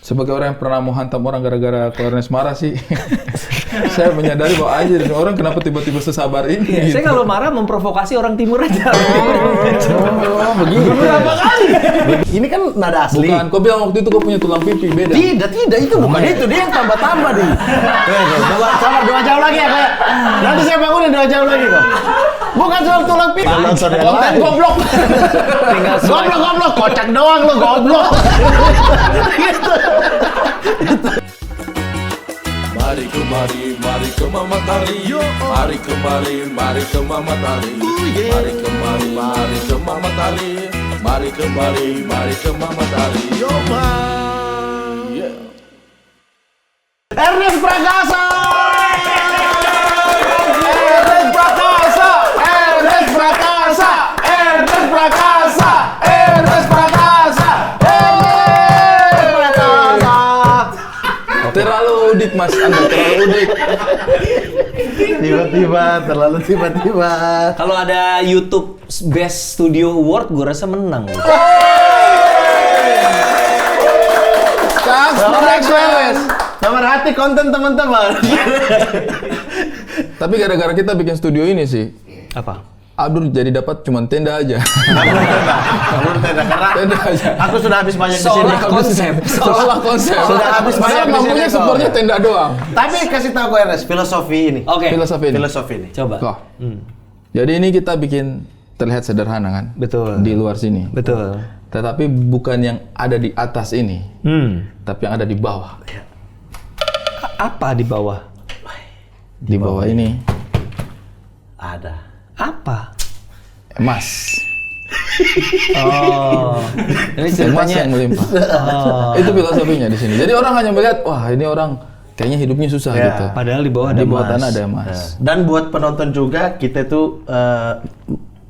sebagai orang yang pernah mau hantam orang gara-gara Ernest marah sih, saya menyadari bahwa aja orang kenapa tiba-tiba sesabar ini. Iya, gitu. saya kalau marah memprovokasi orang timur aja. Begitu. Berapa kali? Ini kan nada asli. Bukan, kau bilang waktu itu kau punya tulang pipi beda. Tidak, itu bukan itu, dia yang tambah-tambah nih. Sabar, 2 jam lagi ya kayak. Nanti saya bangunin 2 jam lagi kok. Bukan soal tulang pipi. Konten goblok. Tinggal Goblok, kocak doang lo, goblok. Gitu. Mari ke Mama Tari. Mari ke Mama Tari. Mari ke Mama Tari. Mari ke Mama Tari. Yo man. Yeah. Ernest Prakasa. Terlalu udik mas, Anda terlalu udik. Terlalu tiba-tiba. Kalau ada YouTube Best Studio Award, gue rasa menang. Nomor hati konten teman-teman. Tapi gara-gara kita bikin studio ini sih, Apa? Abdur jadi dapat cuma tenda aja. Kamu tenda karena Tenda aja. aku sudah habis banyak di sini. Soalnya konsep. Sudah habis banyak Saya di sini, mampunya kok. sebenarnya tenda doang. Tapi kasih tahu Ernest filosofi ini. Oke. Filosofi ini. Coba. Kok. Jadi ini kita bikin terlihat sederhana kan? Betul. Di luar sini. Betul. Tetapi bukan yang ada di atas ini, tapi yang ada di bawah. Apa di bawah? Di bawah ini Ada. Apa? emas. Oh. Ini Emas ceritanya. yang melimpah. Itu filosofinya di sini. Jadi orang hanya melihat, wah ini orang kayaknya hidupnya susah Ya. gitu. Padahal di bawah ada Di bawah emas. tanah ada emas. Dan buat penonton juga kita tuh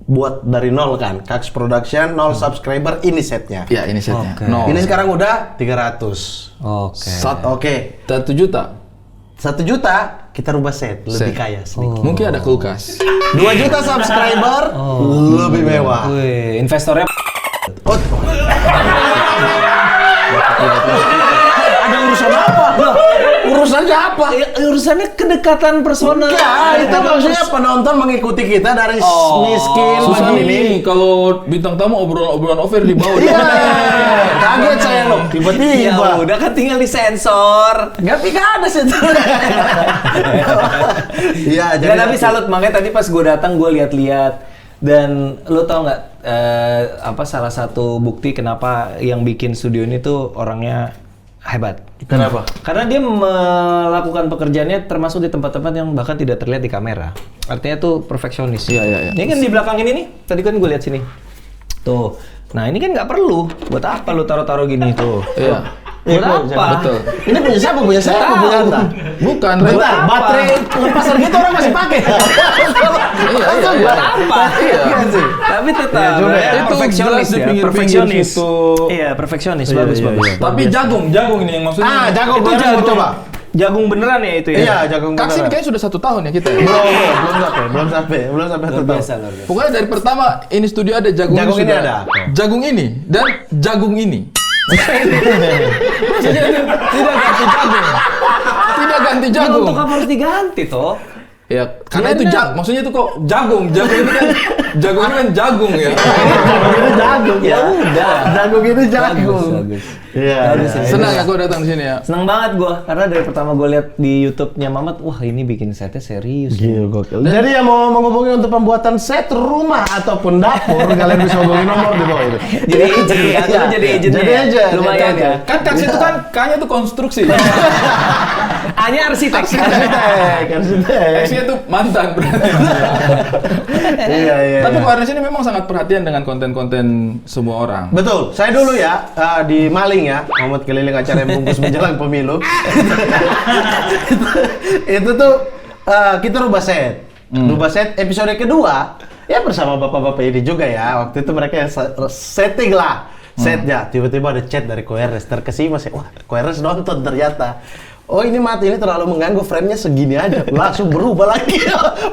buat dari nol kan. Kax Production 0 subscriber ini setnya. Ya ini setnya. Oke. No. Ini sekarang udah 300. Oke. Oke. 1 juta. 1 juta kita rubah set lebih Set. kaya sedikit. Mungkin ada kulkas. 2 juta subscriber lebih mewah. Wih, investornya Oh. Ada urusan apa? Urusannya apa? urusannya kedekatan personal. Ya, itu maksudnya penonton mengikuti kita dari miskin Susah begini. nih kalau bintang tamu obrolan offer di bawah. Iya, kaget saya loh. Ya Tiba-tiba. udah kan tinggal disensor. Tapi gak ada sih. Iya, Ya, tapi salut, makanya tadi pas gue datang gue lihat-lihat dan lo tau nggak apa salah satu bukti kenapa yang bikin studio ini tuh orangnya hebat. Kenapa? Karena dia melakukan pekerjaannya termasuk di tempat-tempat yang bahkan tidak terlihat di kamera. Artinya tuh perfeksionis. Iya. Ini kan di belakang ini nih, tadi kan gue lihat sini. Tuh. Nah ini kan nggak perlu. Buat apa lu taruh-taruh gini tuh? Iya. Buat apa? Betul. Ini punya siapa? Punya saya apa punya Anda? Bukan. Bentar, baterai lepasan gitu orang masih pakai. Iya. Buat apa? Iya. Tapi tetap Iya juga ya. Itu perfeksionis jelas di ya, pinggir-pinggir perfeksionis. situ. Iya, perfeksionis. Iya, Bagus. Tapi jagung ini yang maksudnya. Ah, jagung Itu gua mau jagung. coba. Jagung beneran ya itu ya? Iya, jagung Kax ini beneran. kayaknya sudah 1 tahun ya kita. Ya? Belum sampai 1 Luar tahun. biasa, luar biasa. Pokoknya dari pertama ini studio ada jagung Jagung ini sudah. ada. Jagung ini dan jagung ini. Maksudnya itu tidak ganti jagung. Tidak ganti Ya, jagung. untuk apa harus diganti toh? Ya, karena Iya, itu benar. maksudnya itu kok jagung. Jagung ini kan jagung ya. Ini jagung Ya udah. Jagung ini jagung. Bagus. Iya. Bagus, ya. Senang ya gua datang di sini ya. Seneng banget gue, karena dari pertama gue lihat di YouTube-nya Mamat, wah ini bikin setnya serius. Gila, gokil. Jadi yang mau menghubungi untuk pembuatan set rumah ataupun dapur, kalian bisa hubungi nomor di bawah itu. Jadi agent ya, Iya. jadi agentnya. Jadi agent. Lumayan Iya. ya. Kan Kax itu kan kayaknya tuh konstruksi. Hanya arsitek. Arsitek. Kaxnya tuh mantan berarti. Iya. Tapi kok Ernest ini memang sangat perhatian dengan konten-konten semua orang. Betul. Saya dulu ya di Maling ya, Muhammad keliling acara yang bungkus menjelang pemilu. itu tuh kita rubah set. Rubah set episode kedua ya bersama bapak-bapak ini juga ya. Waktu itu mereka yang setting lah setnya. Tiba-tiba ada chat dari Ko Ernest terkesima saya. Wah, Ko Ernest nonton ternyata. Oh ini mati ini terlalu mengganggu, frame-nya segini aja. Langsung berubah lagi.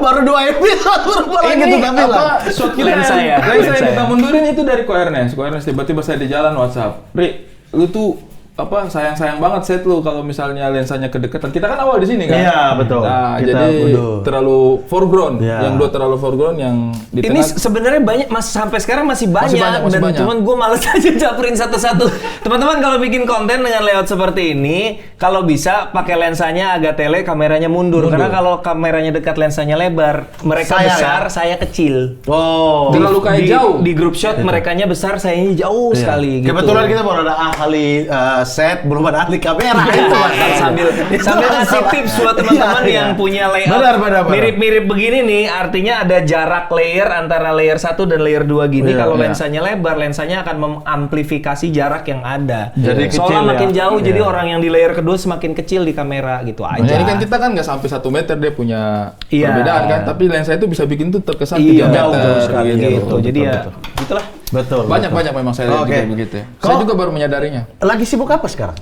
Baru 2 episode berubah lagi tuh tampilan. apa shot kita Lensa ya, lensa lensa yang ya. kita mundurin itu dari Ko Ernest. Ko Ernest tiba-tiba saya di jalan WhatsApp. Ri, lu tuh sayang banget set lu kalau misalnya lensanya kedekatan. Kita kan awal di sini kan. Iya, betul. Nah, Kita jadi bodoh. terlalu foreground. Iya. Yang 2 terlalu foreground, yang di Ini tengah. sebenarnya banyak, sampai sekarang masih banyak, masih dan banyak. cuman gue males aja japerin satu-satu. Teman-teman kalau bikin konten dengan layout seperti ini, kalau bisa pakai lensanya agak tele, kameranya mundur. Karena kalau kameranya dekat, lensanya lebar. Mereka Saya, besar, saya kecil. Oh. Terlalu kayak jauh. Di grup shot merekanya besar, sayanya jauh Iya. sekali. Gitu. Kebetulan kita baru ada ahli set, belum ada ahli kamera itu masalahnya. sambil ngasih tips buat teman-teman Iya, yang iya. punya layout Benar. mirip-mirip begini nih, artinya ada jarak layer antara layer 1 dan layer 2 gini. Iya, Kalau iya. lensanya lebar, lensanya akan mengamplifikasi jarak yang ada. Jadi Soalnya kecil makin ya. jauh, Iya. jadi orang yang di layer kedua semakin kecil di kamera gitu aja. Ini kan kita kan nggak sampai 1 meter, dia punya Iya. perbedaan kan. Tapi lensa itu bisa bikin tuh terkesan 3 iya, meter. jauh sekali gitu. betul, Jadi betul, ya betul. gitulah. Betul. Banyak memang saya lihat Oke. juga begitu ya. Kok- Saya juga baru menyadarinya. Lagi sibuk apa sekarang?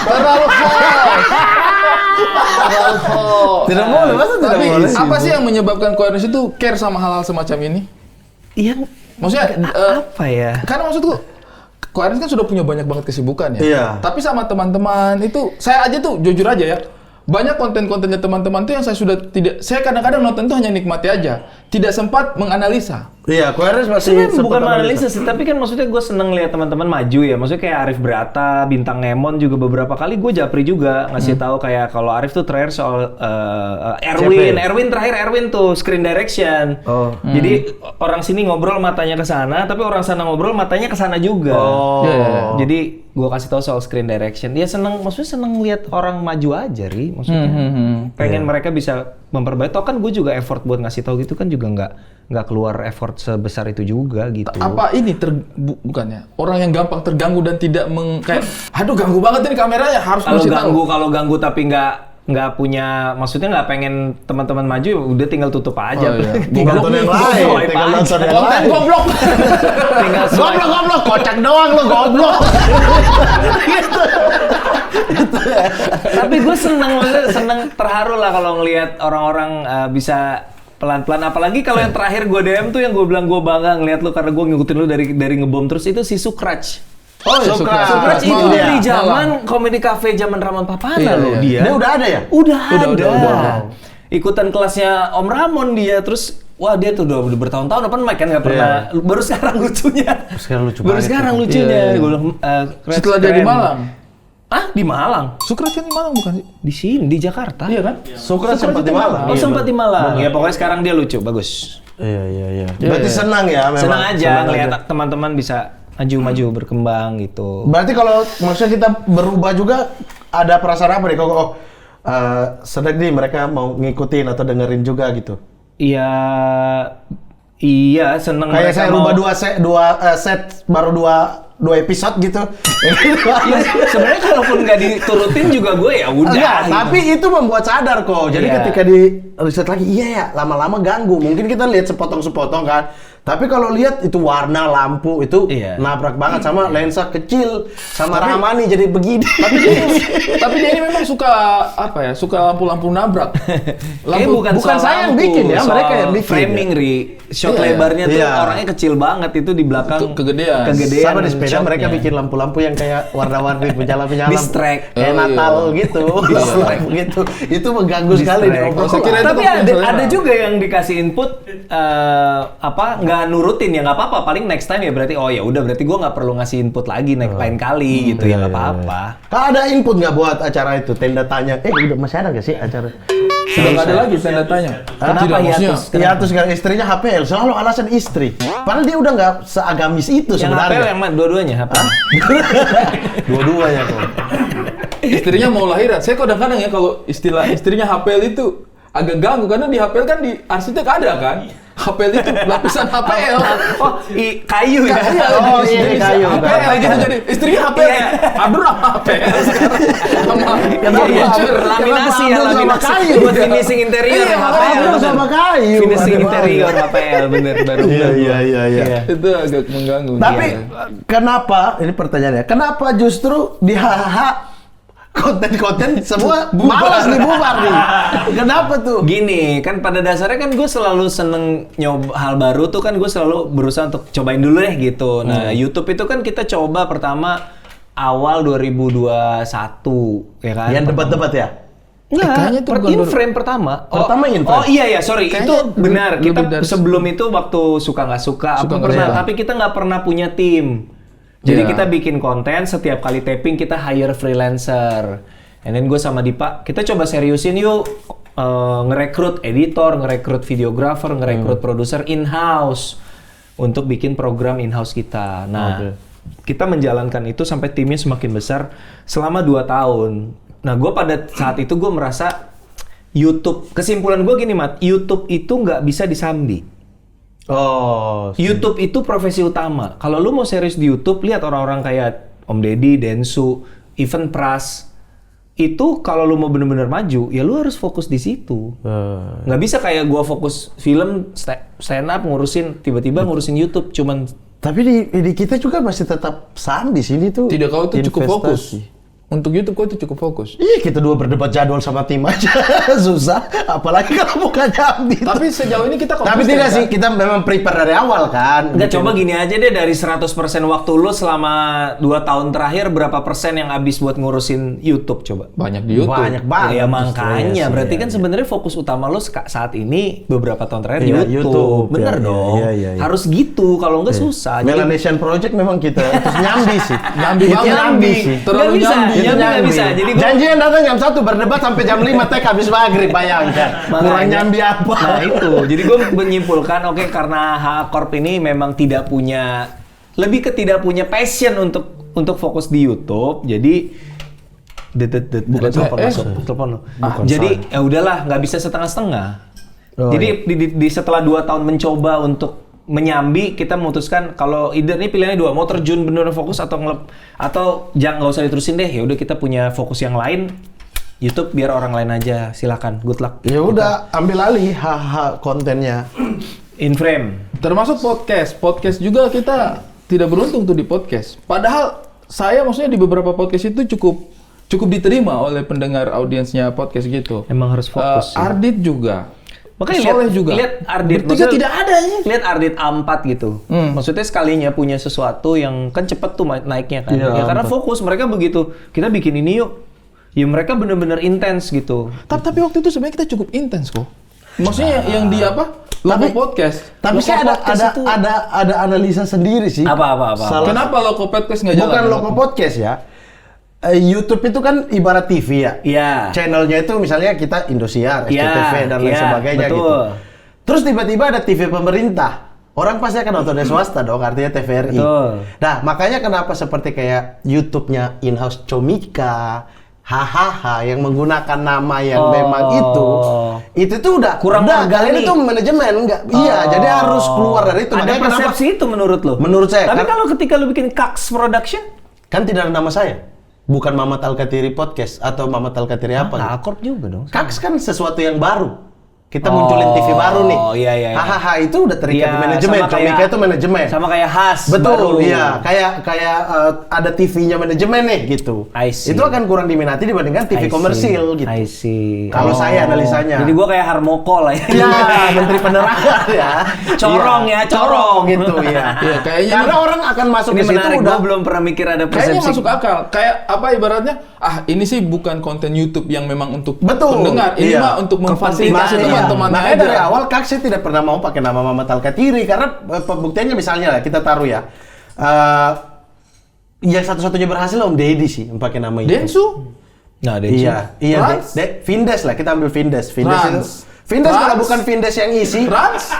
Terlalu Tidak boleh, masa tidak Tapi boleh? apa sih yang menyebabkan Koernes itu care sama hal-hal semacam ini? Iya, Maksudnya apa ya? karena maksudku Koernes kan sudah punya banyak banget kesibukan ya. Iya. Tapi sama teman-teman itu, saya aja tuh jujur aja ya. Banyak konten-kontennya teman-teman tuh yang saya kadang-kadang nonton tuh hanya nikmati aja, tidak sempat menganalisa. Iya, Koernes masih Sebenarnya sempat bukan menganalisa sih, tapi kan maksudnya gue seneng lihat teman-teman maju ya. Maksudnya kayak Arif Brata, Bintang Nemon juga beberapa kali gue japri juga ngasih tahu kayak kalau Arif tuh terakhir soal Erwin terakhir tuh screen direction. Oh. Jadi orang sini ngobrol matanya ke sana, tapi orang sana ngobrol matanya ke sana juga. Oh. Iya, iya. Jadi gue kasih tahu soal screen direction. Dia maksudnya seneng lihat orang maju aja, Ri. Maksudnya pengen mereka bisa memperbaiki. Toh kan gue juga effort buat ngasih tahu gitu kan juga nggak keluar effort sebesar itu juga gitu. Apa ini bukannya orang yang gampang terganggu dan tidak kayak aduh ganggu banget ini kameranya harus Kalau mesti tahu. ganggu tapi nggak punya, maksudnya nggak pengen teman-teman maju, udah tinggal tutup aja. Oh, iya. Tinggal nonton yang lain, Swipe tinggal aja. nonton yang Konten lain. goblok. Tinggal swipe. Goblok, kocak doang lu, goblok. Tapi gue seneng terharu lah kalau ngelihat orang-orang bisa pelan-pelan. Apalagi kalau yang terakhir gue DM tuh yang gue bilang gue bangga ngelihat lu karena gue ngikutin lu dari ngebom terus, itu si Sukraj. Oh, iya, Sukraj. Sukraj itu Malam. dari zaman Malam. Komedi Cafe zaman Ramon Papana Iya, loh iya. dia. Dia udah ada ya? Udah ada. udah. Ikutan kelasnya Om Ramon dia, terus wah dia tuh udah bertahun-tahun open mic kan nggak pernah, baru sekarang lucunya. Sekarang lucu Baru banget. sekarang Iya, lucunya. iya. Gua bilang, keren, Setelah dia di keren. Malang. Ah, di Malang? Sukraj kan di Malang bukan sih? Di sini, di Jakarta. Iya kan? Sukra sempat di Malang. Oh, sempat di Malang. Ya pokoknya sekarang dia lucu, bagus. Iya. Berarti senang ya memang. Senang aja ngelihat teman-teman bisa maju-maju berkembang gitu. Berarti kalau maksudnya kita berubah juga ada perasaan apa nih? Kok sedang nih mereka mau ngikutin atau dengerin juga gitu. Iya, seneng. Kayak mereka saya mau- rubah dua set baru dua episode gitu. Ya, sebenarnya kalaupun nggak diturutin juga gue ya udah. Enggak, gitu. tapi itu membuat sadar kok. Jadi Iya. ketika di riset lagi, iya ya, lama-lama ganggu. Mungkin kita lihat sepotong-sepotong kan. Tapi kalau lihat itu warna lampu itu Iya. nabrak banget sama lensa kecil sama Ramani jadi begini. Tapi dia ini memang suka apa ya? Suka lampu-lampu nabrak. Bukan bukan soal saya yang lampu, bikin ya, soal mereka yang bikin framing, ya. Ri. Shot Iya, lebarnya tuh iya. orangnya kecil banget, itu di belakang Kegedean. Sama di sepeda shotnya. mereka bikin lampu-lampu yang kayak warna-warni penyala-penyala. Distract. Kayak Oh, Natal iya. gitu. Distract. gitu. Itu mengganggu sekali di Distract. obrolan. Saya kira itu Tapi konten selera. ada juga yang dikasih input nggak nurutin ya, nggak apa-apa, paling next time ya berarti oh ya udah berarti gue nggak perlu ngasih input lagi lain kali gitu ya nggak apa-apa. Kalau ada input nggak buat acara itu? Tenda tanya. Udah masih ada nggak sih acara? Sudah nggak ada lagi tanda tanya. Kenapa Tidak, maksudnya. hiatus? Ya terus kan istrinya HPL, selalu alasan istri. Padahal dia udah nggak seagamis itu Yang HPL sebenarnya. yang mana? Dua-duanya HPL. Dua-duanya kok. Istrinya mau lahiran. Saya kadang-kadang ya kalau istilah istrinya HPL itu agak ganggu karena di HPL kan di arsitek ada kan. HPL itu lapisan HPL. Oh, kayu ya. Oh, iya, Jadi kayu. HPL gitu jadi istrinya HPL. Iya. Abdur sama HPL sekarang. Sama Iya, hancur. laminasi ya, Abdul sama laminasi kayu. buat finishing interior Iya, HPL. Abdul bener. sama kayu. Finishing Aduh, interior HPL bener baru. Iya. Itu agak mengganggu. Tapi Iya. kenapa? Ini pertanyaannya. Kenapa justru di HH konten-konten semua malas nih bubar nih? Kenapa tuh? Gini, kan pada dasarnya kan gue selalu seneng nyoba hal baru tuh, kan gue selalu berusaha untuk cobain dulu deh gitu. Nah, YouTube itu kan kita coba pertama awal 2021 ya kan. Yang debat-debat ya? Enggak, kayaknya itu bukan in-frame pertama. Pertama in-frame. Oh iya, sorry. Kayaknya itu benar. lebih Kita dari- sebelum itu waktu suka nggak suka, Suka apa nggak pernah. suka. Tapi kita nggak pernah punya tim. Jadi Iya. kita bikin konten, setiap kali taping kita hire freelancer. And then gue sama Dipa, kita coba seriusin yuk. Ngerekrut editor, ngerekrut videographer, ngerekrut produser in-house. Untuk bikin program in-house kita. Nah, kita menjalankan itu sampai timnya semakin besar selama 2 tahun. Nah, gue pada saat itu gue merasa YouTube, kesimpulan gue gini, Mat, YouTube itu nggak bisa disambi. Oh. YouTube itu profesi utama. Kalau lu mau serius di YouTube, lihat orang-orang kayak Om Deddy, Densu, even Pras. Itu kalau lu mau bener-bener maju, ya lu harus fokus di situ. Nggak bisa kayak gua fokus film, stand up, tiba-tiba ngurusin YouTube. Cuman Tapi di kita juga masih tetap sambi sini tuh. Tidak, kau tuh cukup fokus. investasi. Untuk YouTube kau tuh cukup fokus. Iya, kita dua berdebat jadwal sama tim aja susah, apalagi kalau bukan Jambi. Tapi sejauh ini kita Tapi konsisten, tidak kan? sih, kita memang prepare dari awal kan. nggak, coba gini aja deh, dari 100% waktu lu selama 2 tahun terakhir, berapa persen yang habis buat ngurusin YouTube coba? Banyak di YouTube. Banyak banget. Ya justru, makanya, ya sih, berarti ya, kan ya. sebenarnya fokus utama lo saat ini beberapa tahun terakhir Iya, YouTube. YouTube, Bener ya, dong. iya. Harus gitu, kalau nggak susah. Jadi Melanesian Project memang kita terus nyambi sih. Nyambi Itu banget. nyambi sih. Terlalu Nggak bisa, nyambi. Itu nyambi nggak bisa. Jadi gua- janjian datang jam 1 berdebat sampai jam 5 tek habis maghrib, bayangkan. Kurang Makanya. nyambi apa? Nah itu, jadi gue menyimpulkan, oke, karena HA Corp ini memang tidak punya, lebih ke tidak punya passion untuk fokus di YouTube, jadi bukan telepon masuk, telepon lo. Jadi ya udahlah, nggak bisa setengah-setengah. Oh, Jadi di setelah 2 tahun mencoba untuk menyambi, kita memutuskan kalau either ini pilihannya 2, mau terjun benar fokus atau jangan, nggak usah diterusin deh. Ya udah, kita punya fokus yang lain. YouTube biar orang lain aja, silakan, good luck. Ya udah, ambil alih kontennya. In frame. Termasuk podcast juga kita tidak beruntung tuh di podcast. Padahal saya maksudnya di beberapa podcast itu cukup diterima oleh pendengar audiensnya podcast gitu. Emang harus fokus. sih. Ardit juga. Makanya Soleh juga. lihat Ardit, Bertiga maksudnya tidak ada ya. Lihat Ardit A4 gitu. Maksudnya sekalinya punya sesuatu yang kan cepet tuh naiknya kan. Iya, Ya karena A4. fokus, mereka begitu. Kita bikin ini yuk. Ya mereka bener-bener intens gitu. Tapi waktu itu sebenarnya kita cukup intens kok. Maksudnya yang di apa? Logo podcast. Tapi Logo saya podcast itu- ada analisa sendiri sih. Apa? Kenapa logo podcast nggak jalan? Bukan logo podcast ya. YouTube itu kan ibarat TV ya. Iya. Channelnya itu misalnya kita Indosiar, Iya, SCTV dan lain iya, sebagainya betul. gitu. Terus tiba-tiba ada TV pemerintah. Orang pasti akan nonton dari swasta dong, artinya TVRI. Betul. Nah, makanya kenapa seperti kayak YouTube-nya In-House Comika, hahaha yang menggunakan nama yang memang itu tuh udah Kurang kalian organik. itu manajemen enggak. Iya, jadi harus keluar dari itu. Ada Makanya kenapa- persepsi itu menurut lo? Menurut saya, Tapi kan- kalau ketika lo bikin Kax Production, kan tidak ada nama saya. Bukan Mamat Alkatiri Podcast atau Mamat Alkatiri apa gitu. HA Corp juga dong. Kax kan sesuatu yang baru. Kita munculin TV baru nih. Oh, iya. Hahaha, itu udah terikat Iya, di manajemen. sama kayak- Comika itu manajemen. Sama kayak Has. Betul, baru. iya. Kayak ada TV-nya manajemen nih gitu. I see. Itu akan kurang diminati dibandingkan TV komersil gitu. I see. Kalau saya analisanya. Jadi gua kayak Harmoko lah ya. Iya, Menteri Penerangan ya. Corong Iya, ya, corong. gitu ya. Iya, kayaknya Karena orang akan masuk Ini ke situ menarik, udah gua belum pernah mikir ada kayaknya persepsi. masuk akal. Kayak apa ibaratnya? Ini sih bukan konten YouTube yang memang untuk Betul. pendengar. Ini Iya. mah untuk memfasilitasi Iya. teman-temannya Makanya aja. dari awal Kak saya tidak pernah mau pakai nama Mamat Alkatiri karena pembuktiannya misalnya lah kita taruh ya. Yang satu-satunya berhasil Om Deddy sih yang pakai nama itu. Densu. Nah, Iya, Rans? Vindes lah, kita ambil Vindes. Vindes Rans. itu. Vindes kalau Rans? bukan Vindes yang isi, Rans.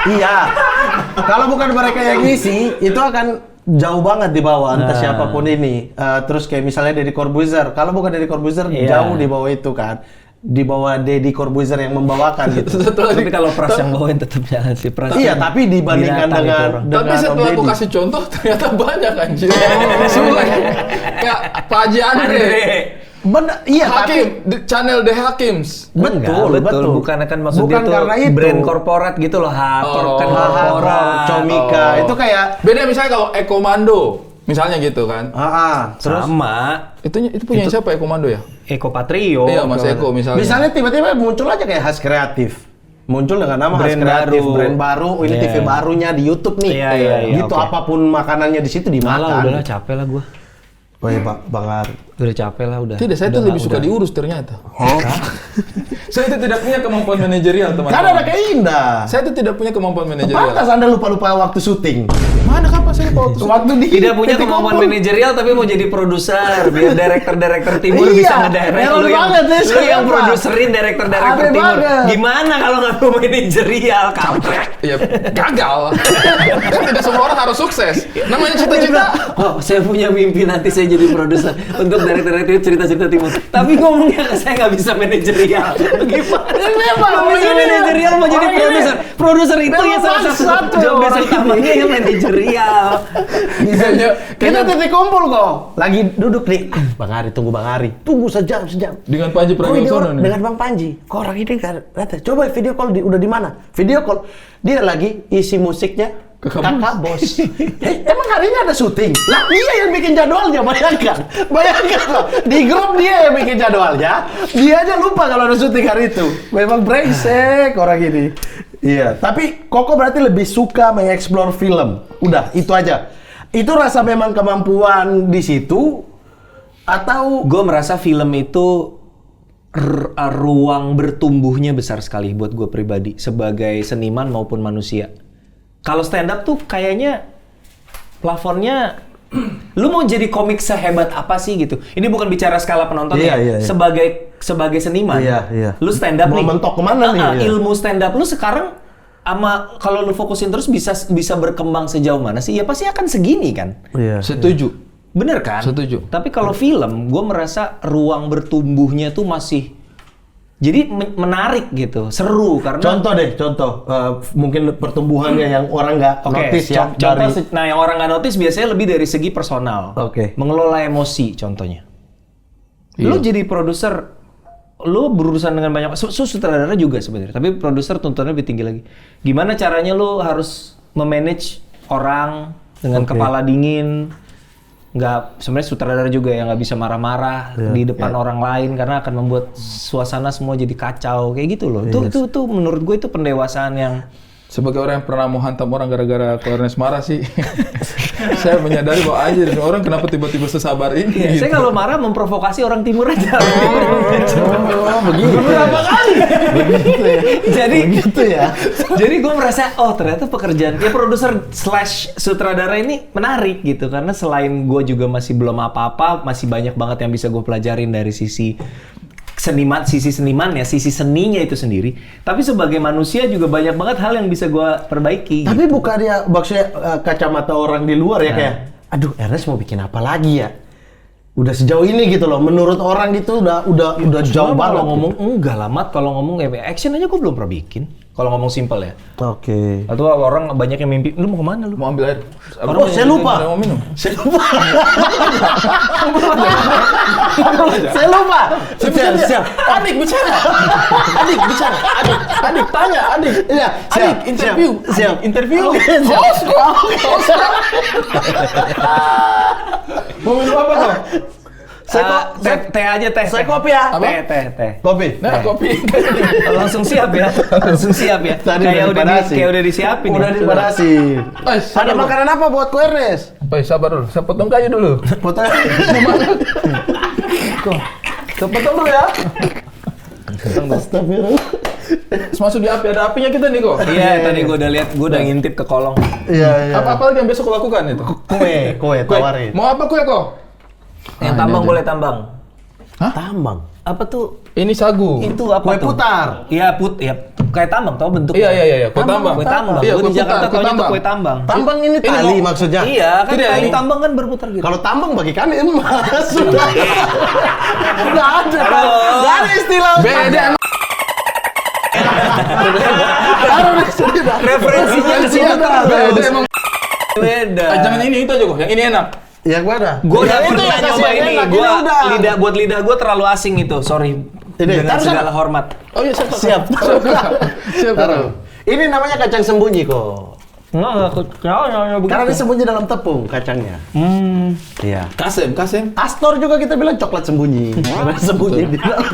iya. Kalau bukan mereka yang isi, itu akan jauh banget di bawah entah siapapun ini. Terus kayak misalnya Deddy Corbuzier, kalau bukan Deddy Corbuzier Iya. jauh di bawah itu kan. Di bawah Deddy Corbuzier yang membawakan gitu. Tapi kalau Pras yang bawain tetap jalan sih Pras. Iya, tapi dibandingkan Binatang itu dengan orang. Tapi Om setelah aku Deddy. kasih contoh ternyata banyak anjir. Sule. Kayak Pak Haji Andre. Benar, iya tapi Hakim, channel The Hakims. Betul. Bukan kan maksud Bukan dia tuh karena itu. brand korporat gitu loh. HA Corp kan korporat. Comika, Oh. itu kayak Beda misalnya kalau Ekomando, misalnya gitu kan. terus Sama Itu punya siapa Ekomando ya? Eko Patrio. Iya, Mas Eko misalnya. misalnya tiba-tiba muncul aja kayak khas kreatif. muncul dengan nama Khas Brand Kreatif, baru. brand baru, ini Iya. TV barunya di YouTube nih. Iya, Gitu, oke. apapun makanannya di situ dimakan. Malah udahlah capek lah gue. Oh iya, Bang Ari. Udah capek lah udah. Tidak, saya tuh lebih suka diurus ternyata. Saya itu tidak punya kemampuan manajerial, Kan ada teman-teman. kayak Indah. Saya itu tidak punya kemampuan manajerial. Pantas Anda lupa-lupa waktu syuting. Mana kapan saya lupa waktu Waktu di Tidak punya Titik kemampuan Kumpul. manajerial tapi mau jadi produser biar director timur Iya, bisa ngedirect heran lu yang banget ya, lu saya yang apa? produserin director Aneh timur. banget. Gimana kalau nggak mau manajerial kampret? Ya gagal. Kan tidak semua orang harus sukses. Namanya cita-cita. Oh, saya punya mimpi nanti saya jadi produser untuk director cerita-cerita timur. Tapi ngomongnya saya nggak bisa manajerial. Gimana? Memang, Nggak bisa orang ini- manajerial mau jadi orang ini- produser. Produser itu ya Memang salah bangsat satu tuh job desk orang utamanya ini. ya manajerial. Bisanya Kita titik kumpul kok. Lagi duduk nih. Bang Ari, tunggu Bang Ari. Tunggu sejam. dengan Panji Kok ini Pragiwaksono orang nih. dengan Bang Panji. Kok orang ini kan kata, coba video call udah di mana? Video call. Dia lagi isi musiknya Kakak Bos. Emang hari ini ada syuting? Lah dia yang bikin jadwalnya, bayangkan. Bayangkan loh, di grup dia yang bikin jadwalnya. Dia aja lupa kalau ada syuting hari itu. Memang brengsek orang ini. Iya, tapi Koko berarti lebih suka mengeksplor film. Udah, itu aja. Itu rasa memang kemampuan di situ atau Gue merasa film itu ruang bertumbuhnya besar sekali buat gue pribadi sebagai seniman maupun manusia. Kalau stand up tuh kayaknya plafonnya lu mau jadi komik sehebat apa sih gitu. Ini bukan bicara skala penonton Iya, ya. iya, iya. Sebagai seniman. Iya, iya. Lu stand up Mau nih. mentok kemana nih? Iya. Ilmu stand up lu sekarang kalau lu fokusin terus bisa berkembang sejauh mana sih? Ya pasti akan segini kan. Iya. Setuju. Bener kan? Setuju. Tapi kalau film, gue merasa ruang bertumbuhnya tuh masih jadi menarik gitu, seru karena Contoh deh, mungkin pertumbuhannya yang orang nggak Oke, notice ya. contoh, dari- nah yang orang nggak notice biasanya lebih dari segi personal. Oke. Mengelola emosi contohnya. Lu Iya. jadi produser, lu berurusan dengan banyak, sutradara juga sebenarnya, tapi produser tuntutannya lebih tinggi lagi. Gimana caranya lu harus memanage orang dengan Oke. kepala dingin, nggak sebenarnya sutradara juga yang nggak bisa marah-marah di depan orang lain karena akan membuat suasana semua jadi kacau kayak gitu loh. Itu menurut gue itu pendewasaan yang Sebagai orang yang pernah mau hantam orang gara-gara Ernest marah sih, saya menyadari bahwa aja orang kenapa tiba-tiba sesabar ini. ya, gitu. saya kalau marah memprovokasi orang timur aja. Oh, begitu. Beberapa kali. Begitu ya. Jadi Begitu ya. Jadi gue merasa oh ternyata pekerjaan kayak produser / sutradara ini menarik gitu karena selain gue juga masih belum apa-apa, masih banyak banget yang bisa gue pelajarin dari sisi senimannya, sisi seninya itu sendiri. Tapi sebagai manusia juga banyak banget hal yang bisa gue perbaiki. Tapi bukan dia maksudnya kacamata orang di luar ya Nah. kayak, aduh Ernest mau bikin apa lagi ya? Udah sejauh ini gitu loh. Menurut orang gitu udah jauh Cuma banget. kalau ngomong enggak lah Mat, kalau ngomong kayak action aja gue belum pernah bikin. Kalau ngomong simpel ya. Oke. Atau orang banyak yang mimpi, lu mau kemana lu? Mau ambil air. Oh, saya lupa. Mau minum. Saya lupa. Saya lupa. Siap. Adik bicara. Adik bicara. Adik tanya. Adik. Iya, Adik interview. Siap. Adik, interview. Oke, siap. Host kok. Mau minum apa kok? Teh aja teh. Saya kopi ya. Teh. Kopi. Nah, kopi. Langsung siap ya. Langsung siap ya. Tadi Kayak udah disiapin. Udah ya. dipanasi. Eh, Ada makanan apa buat ku Ernest? Sabar dulu. Saya potong kayu dulu. Potong. Saya potong dulu ya. Astagfirullah. Masuk di api. Ada apinya kita nih kok. Iya, tadi gue udah lihat, gue udah ngintip ke kolong. Iya. Apa lagi yang besok kau lakukan itu? Kue tawarin. Mau apa kue kok? Yang tambang boleh tambang. Tambang. Apa tuh? Ini sagu. Itu apa Kue tuh? putar. Iya, kayak tambang tau bentuknya. Iya. Kue tambang. Kue tambang. Iya, Gue kue di Jakarta putar, kue taunya tuh tambang. kue tambang. Tambang ini tali maksudnya. Iya, kan Tidak, kayu ini- tambang kan berputar gitu. Kalau tambang bagi kami emas. Sudah. Nggak ada. Halo. Nggak ada istilah. Beda. Referensinya ke situ Beda emang. beda. Jangan ini itu aja kok. Yang ini enak. Yang mana? Gue udah Yang itu pernah yang kasih nyoba yang ini. enak, Gue udah. buat lidah gue terlalu asing itu. Sorry. Ini, Dengan taruh segala sana. hormat. Oh iya, siap. Siap. Siap. Taruh. Ini namanya kacang sembunyi kok. Enggak begitu. Karena dia sembunyi dalam tepung kacangnya. Iya. Kasem. Astor juga kita bilang coklat sembunyi. Karena sembunyi di dalam.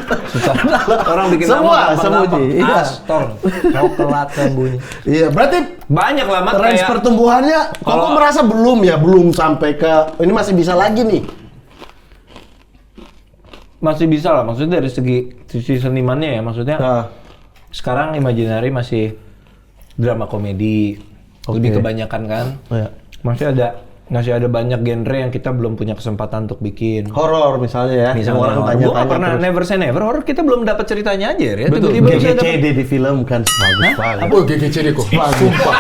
Orang bikin Semua nama sembunyi. Iya. Astor, coklat sembunyi. Iya, berarti Banyak lah Mat range kayak pertumbuhannya kalau- Koko merasa belum sampai ke ini masih bisa lagi nih. masih bisa lah, maksudnya dari sisi senimannya ya, maksudnya Nah, sekarang Imaginary masih drama komedi, lebih kebanyakan kan. ya. Masih ada banyak genre yang kita belum punya kesempatan untuk bikin. Horor misalnya ya. Misalnya orang gua tanya-tanya nggak pernah terus. Never Say Never horror, kita belum dapat ceritanya aja ya. Betul. Tiba-tiba bisa dapat. GGCD di film kan bagus banget. Apa GGCD kok? Sumpah.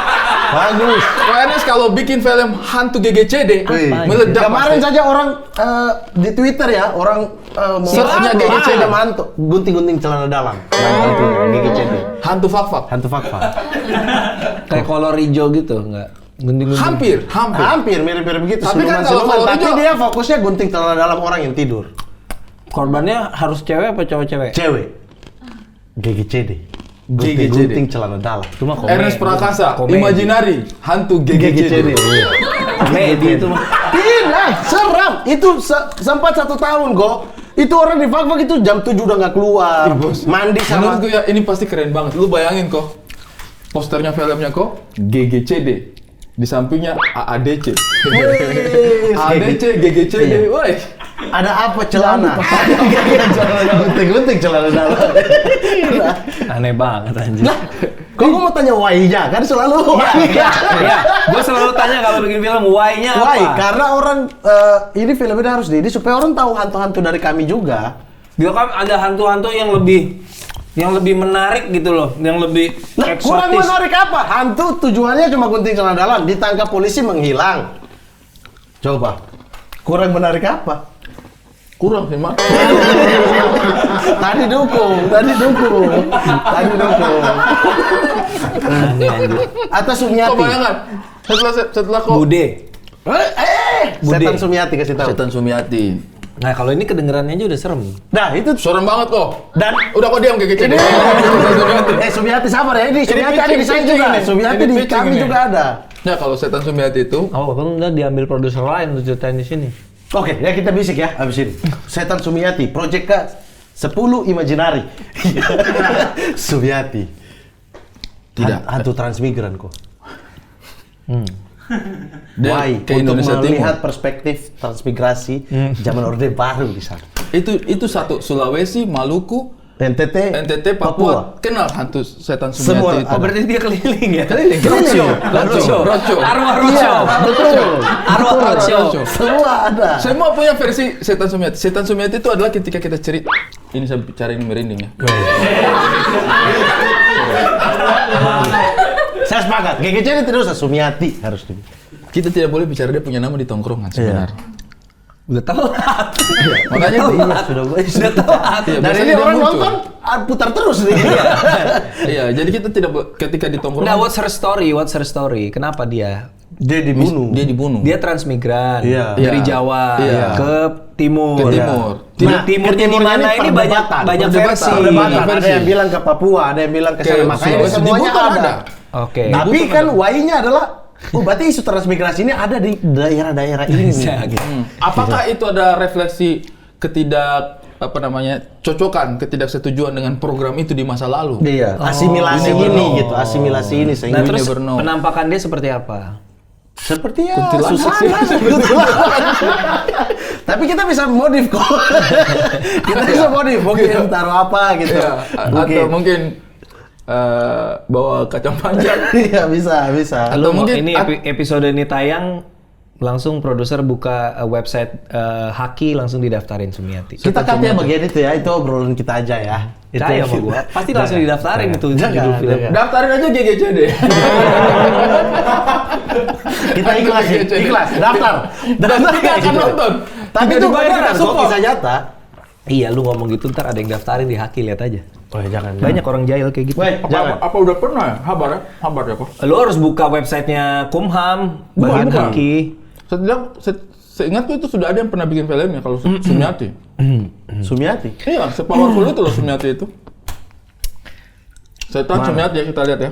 Bagus. Ernest kalau bikin film hantu GGCD, Wih, meledak. kemarin pasti. saja orang di Twitter ya, orang Search-nya GGCD. mantu gunting-gunting celana dalam. Hantu GGCD. Hantu fak-fak. Hantu fakfa. Kayak kolor hijau gitu, enggak? Gunting-gunting. Hampir. Hampir mirip-mirip begitu. Tapi kan siluman-siluman. kalau Tapi hijau- dia fokusnya gunting celana dalam orang yang tidur. Korbannya harus cewek apa cowok-cewek? Cewek. GGCD. GGCD. Gunting celana dalam. Cuma komedi. Ernest Prakasa, Komedi. Imaginary, hantu GGCD. Komedi itu mah. Tidak, seram. Itu sempat 1 tahun kok. Itu orang di fak-fak itu jam 7 udah nggak keluar. Mandi sama. Menurut gue ya ini pasti keren banget. Lu bayangin kok, posternya filmnya kok GGCD. Di sampingnya AADC. AADC, GGCD, woi. Ada apa celana? Gunting-gunting celana dalam. Aneh banget anjir. Nah, kok gue mau tanya why-nya? Kan selalu Iya, gue selalu tanya kalau bikin film why-nya apa? why? Karena orang ini film ini harus di supaya orang tahu hantu-hantu dari kami juga. Dia kan ada hantu-hantu yang lebih menarik gitu loh, yang lebih Nah, kurang eksotis. menarik apa? Hantu tujuannya cuma gunting celana dalam, ditangkap polisi menghilang. Coba. Kurang menarik apa? Kurang sih, Mak. Tadi dukung. Aneh anjir. Atau Kok Sumiati. bayangan? Setelah kok Bude. Bude. Setan Sumiati kasih tahu. Setan Sumiati. Nah kalau ini kedengerannya aja udah serem. Nah, itu Serem banget kok. dan Udah kok diam GGCD. Sumiati sabar ya, ini Sumiati ada di saya pitching juga. ini. Sumiati Ini di pitching kami ini. juga ada. Ya kalau Setan Sumiati itu Oh, kan udah diambil produser lain untuk ceritain di sini. Oke, ya kita bisik ya abis ini. Setan Sumiati, proyek ke 10 Imaginary. Sumiati. Tidak. Hantu transmigran kok. dia Why? ke Untuk Indonesia Timur. melihat perspektif transmigrasi zaman Orde Baru di sana. Itu satu Sulawesi, Maluku, NTT, Papua. Kenal hantu Setan Semua Sumiati itu. Oh berarti dia keliling ya? Keliling. Roadshow. Roadshow. Roadshow. Arwah Iya, roadshow. betul. Arwah roadshow. Semua ada. Semua punya versi Setan Sumiati. Setan Sumiati itu adalah ketika kita cerita. Ini saya bicara ini merinding ya. Saya sepakat. GGC tidak usah Sumiati harus di. Kita tidak boleh bicara dia punya nama di tongkrongan sebenarnya. Udah telat. Makanya itu Sudah Udah telat. Iya, Dan biasanya ini dia orang muncul. nonton putar terus nih. Iya, jadi kita tidak ketika di tongkrongan Nah, what's her story? Kenapa dia? Dia dibunuh. dia dibunuh. Dia transmigran Iya. dari Iya. Jawa Iya. ke timur. Ke timur. Nah, timurnya di mana ini banyak versi. Perdebatan. Ada yang bilang ke Papua, ada yang bilang ke sana. Ke Makanya Sulawesi semuanya Timur kan ada. ada. Oke. Tapi kan why-nya adalah berarti isu transmigrasi ini ada di daerah-daerah ini. Apakah itu ada refleksi cocokan, ketidaksetujuan dengan program itu di masa lalu? Iya, asimilasi you never ini know. gitu, asimilasi ini Nah, sehingga terus never know. penampakan dia seperti apa? seperti ya Kuntilanak susah sih. lah, kuntilanak. Tapi kita bisa modif kok. Kita bisa modif, mungkin taruh apa gitu. Iya, atau mungkin bawa kacang panjang. Iya, bisa. Atau Lu mungkin ini episode ini tayang langsung produser buka website Haki langsung didaftarin Sumiati. Kita katanya bagian itu ya, itu obrolan kita aja ya. Percaya sama gua, pasti langsung didaftarin itu judul film. Jangan. Daftarin aja GGCD. Kita ikhlas, daftar. Dan kita akan nonton. Tapi Tidak itu dibayar, benar, support. kok kisah nyata. Iya, lu ngomong gitu ntar ada yang daftarin di Haki, lihat aja. Oh, jangan. Banyak orang jahil kayak gitu. Weh, jangan. Apa udah pernah ya? Habar ya kok. Lu harus buka websitenya Kumham, bagian Bukan. Haki. Seingatku itu sudah ada yang pernah bikin filmnya kalau Sumiati. Sumiati. Iya, sepowerful itu loh Sumiati itu. Setan Sumiati ya, kita lihat ya.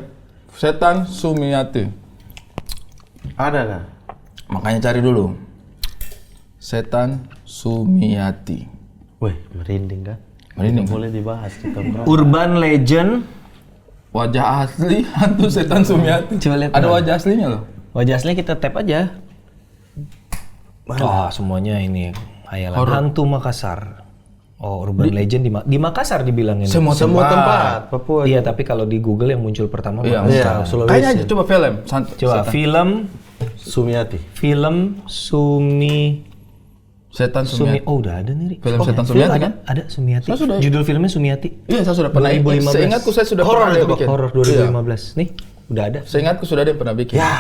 Setan Sumiati. Ada nggak? Makanya cari dulu. Setan Sumiati. Wih, merinding kan? Merinding. Tidak boleh dibahas kita. Urban legend. Wajah asli hantu setan Sumiati. Coba lihat. Ada wajah aslinya loh. Wajah aslinya kita tap aja. Wah, semuanya ini hayalan. Horor. Hantu Makassar. Oh, urban legend di Makassar dibilangin. Semua tempat. Papua. Iya, tapi kalau di Google yang muncul pertama Iya, Makassar. Sulawesi. kayaknya aja coba film. Coba setan. film Sumiati. Setan Sumiati. Oh, udah ada nih. Ri. Film Setan film Sumiati kan? Ada Sumiati. Saya sudah. Judul filmnya Sumiati. Iya, saya sudah pernah. 2015. Seingatku saya sudah Horor pernah itu, ada bikin. Horor 2015. Nih, udah ada. Seingatku sudah ada yang pernah bikin. Ya.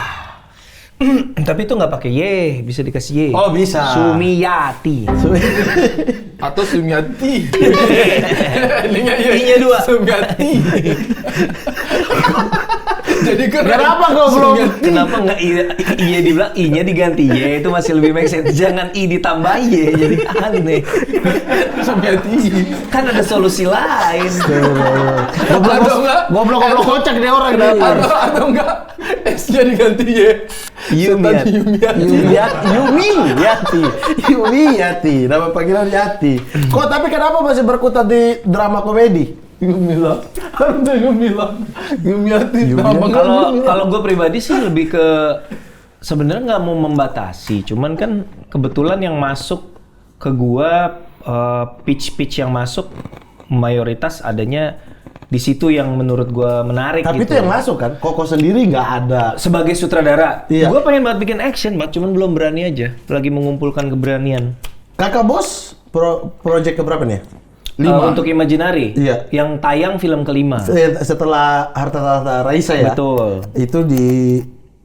Tapi itu nggak pakai Y, bisa dikasih Y. Oh, bisa. Sumiati. Atau Sumiati. I-nya 2. Sumiati. Jadi Kenapa kau belum? Kenapa nggak I dibilang I-nya diganti Y, itu masih lebih make sense. Jangan I ditambah Y, jadi aneh. Sumiati. Kan ada solusi lain. Goblok kocak dia orang. Atau enggak S-nya diganti Y. Yumiati. Yumiati. Nama panggilan Yati. Kok tapi kenapa masih berkutat di drama komedi? Yumilang. Ada Yumiati. Kalau gue pribadi sih lebih ke sebenarnya nggak mau membatasi, cuman kan kebetulan yang masuk ke gua pitch yang masuk mayoritas adanya di situ yang menurut gua menarik. Tapi gitu. itu yang masuk kan? Koko sendiri nggak ada. Sebagai sutradara, Iya. gua pengen banget bikin action, cuman belum berani aja. Lagi mengumpulkan keberanian. Kakak bos, project keberapa nih? 5. Untuk Imaginary, Iya. yang tayang film kelima. Setelah Harta Raisa ya? Betul. Itu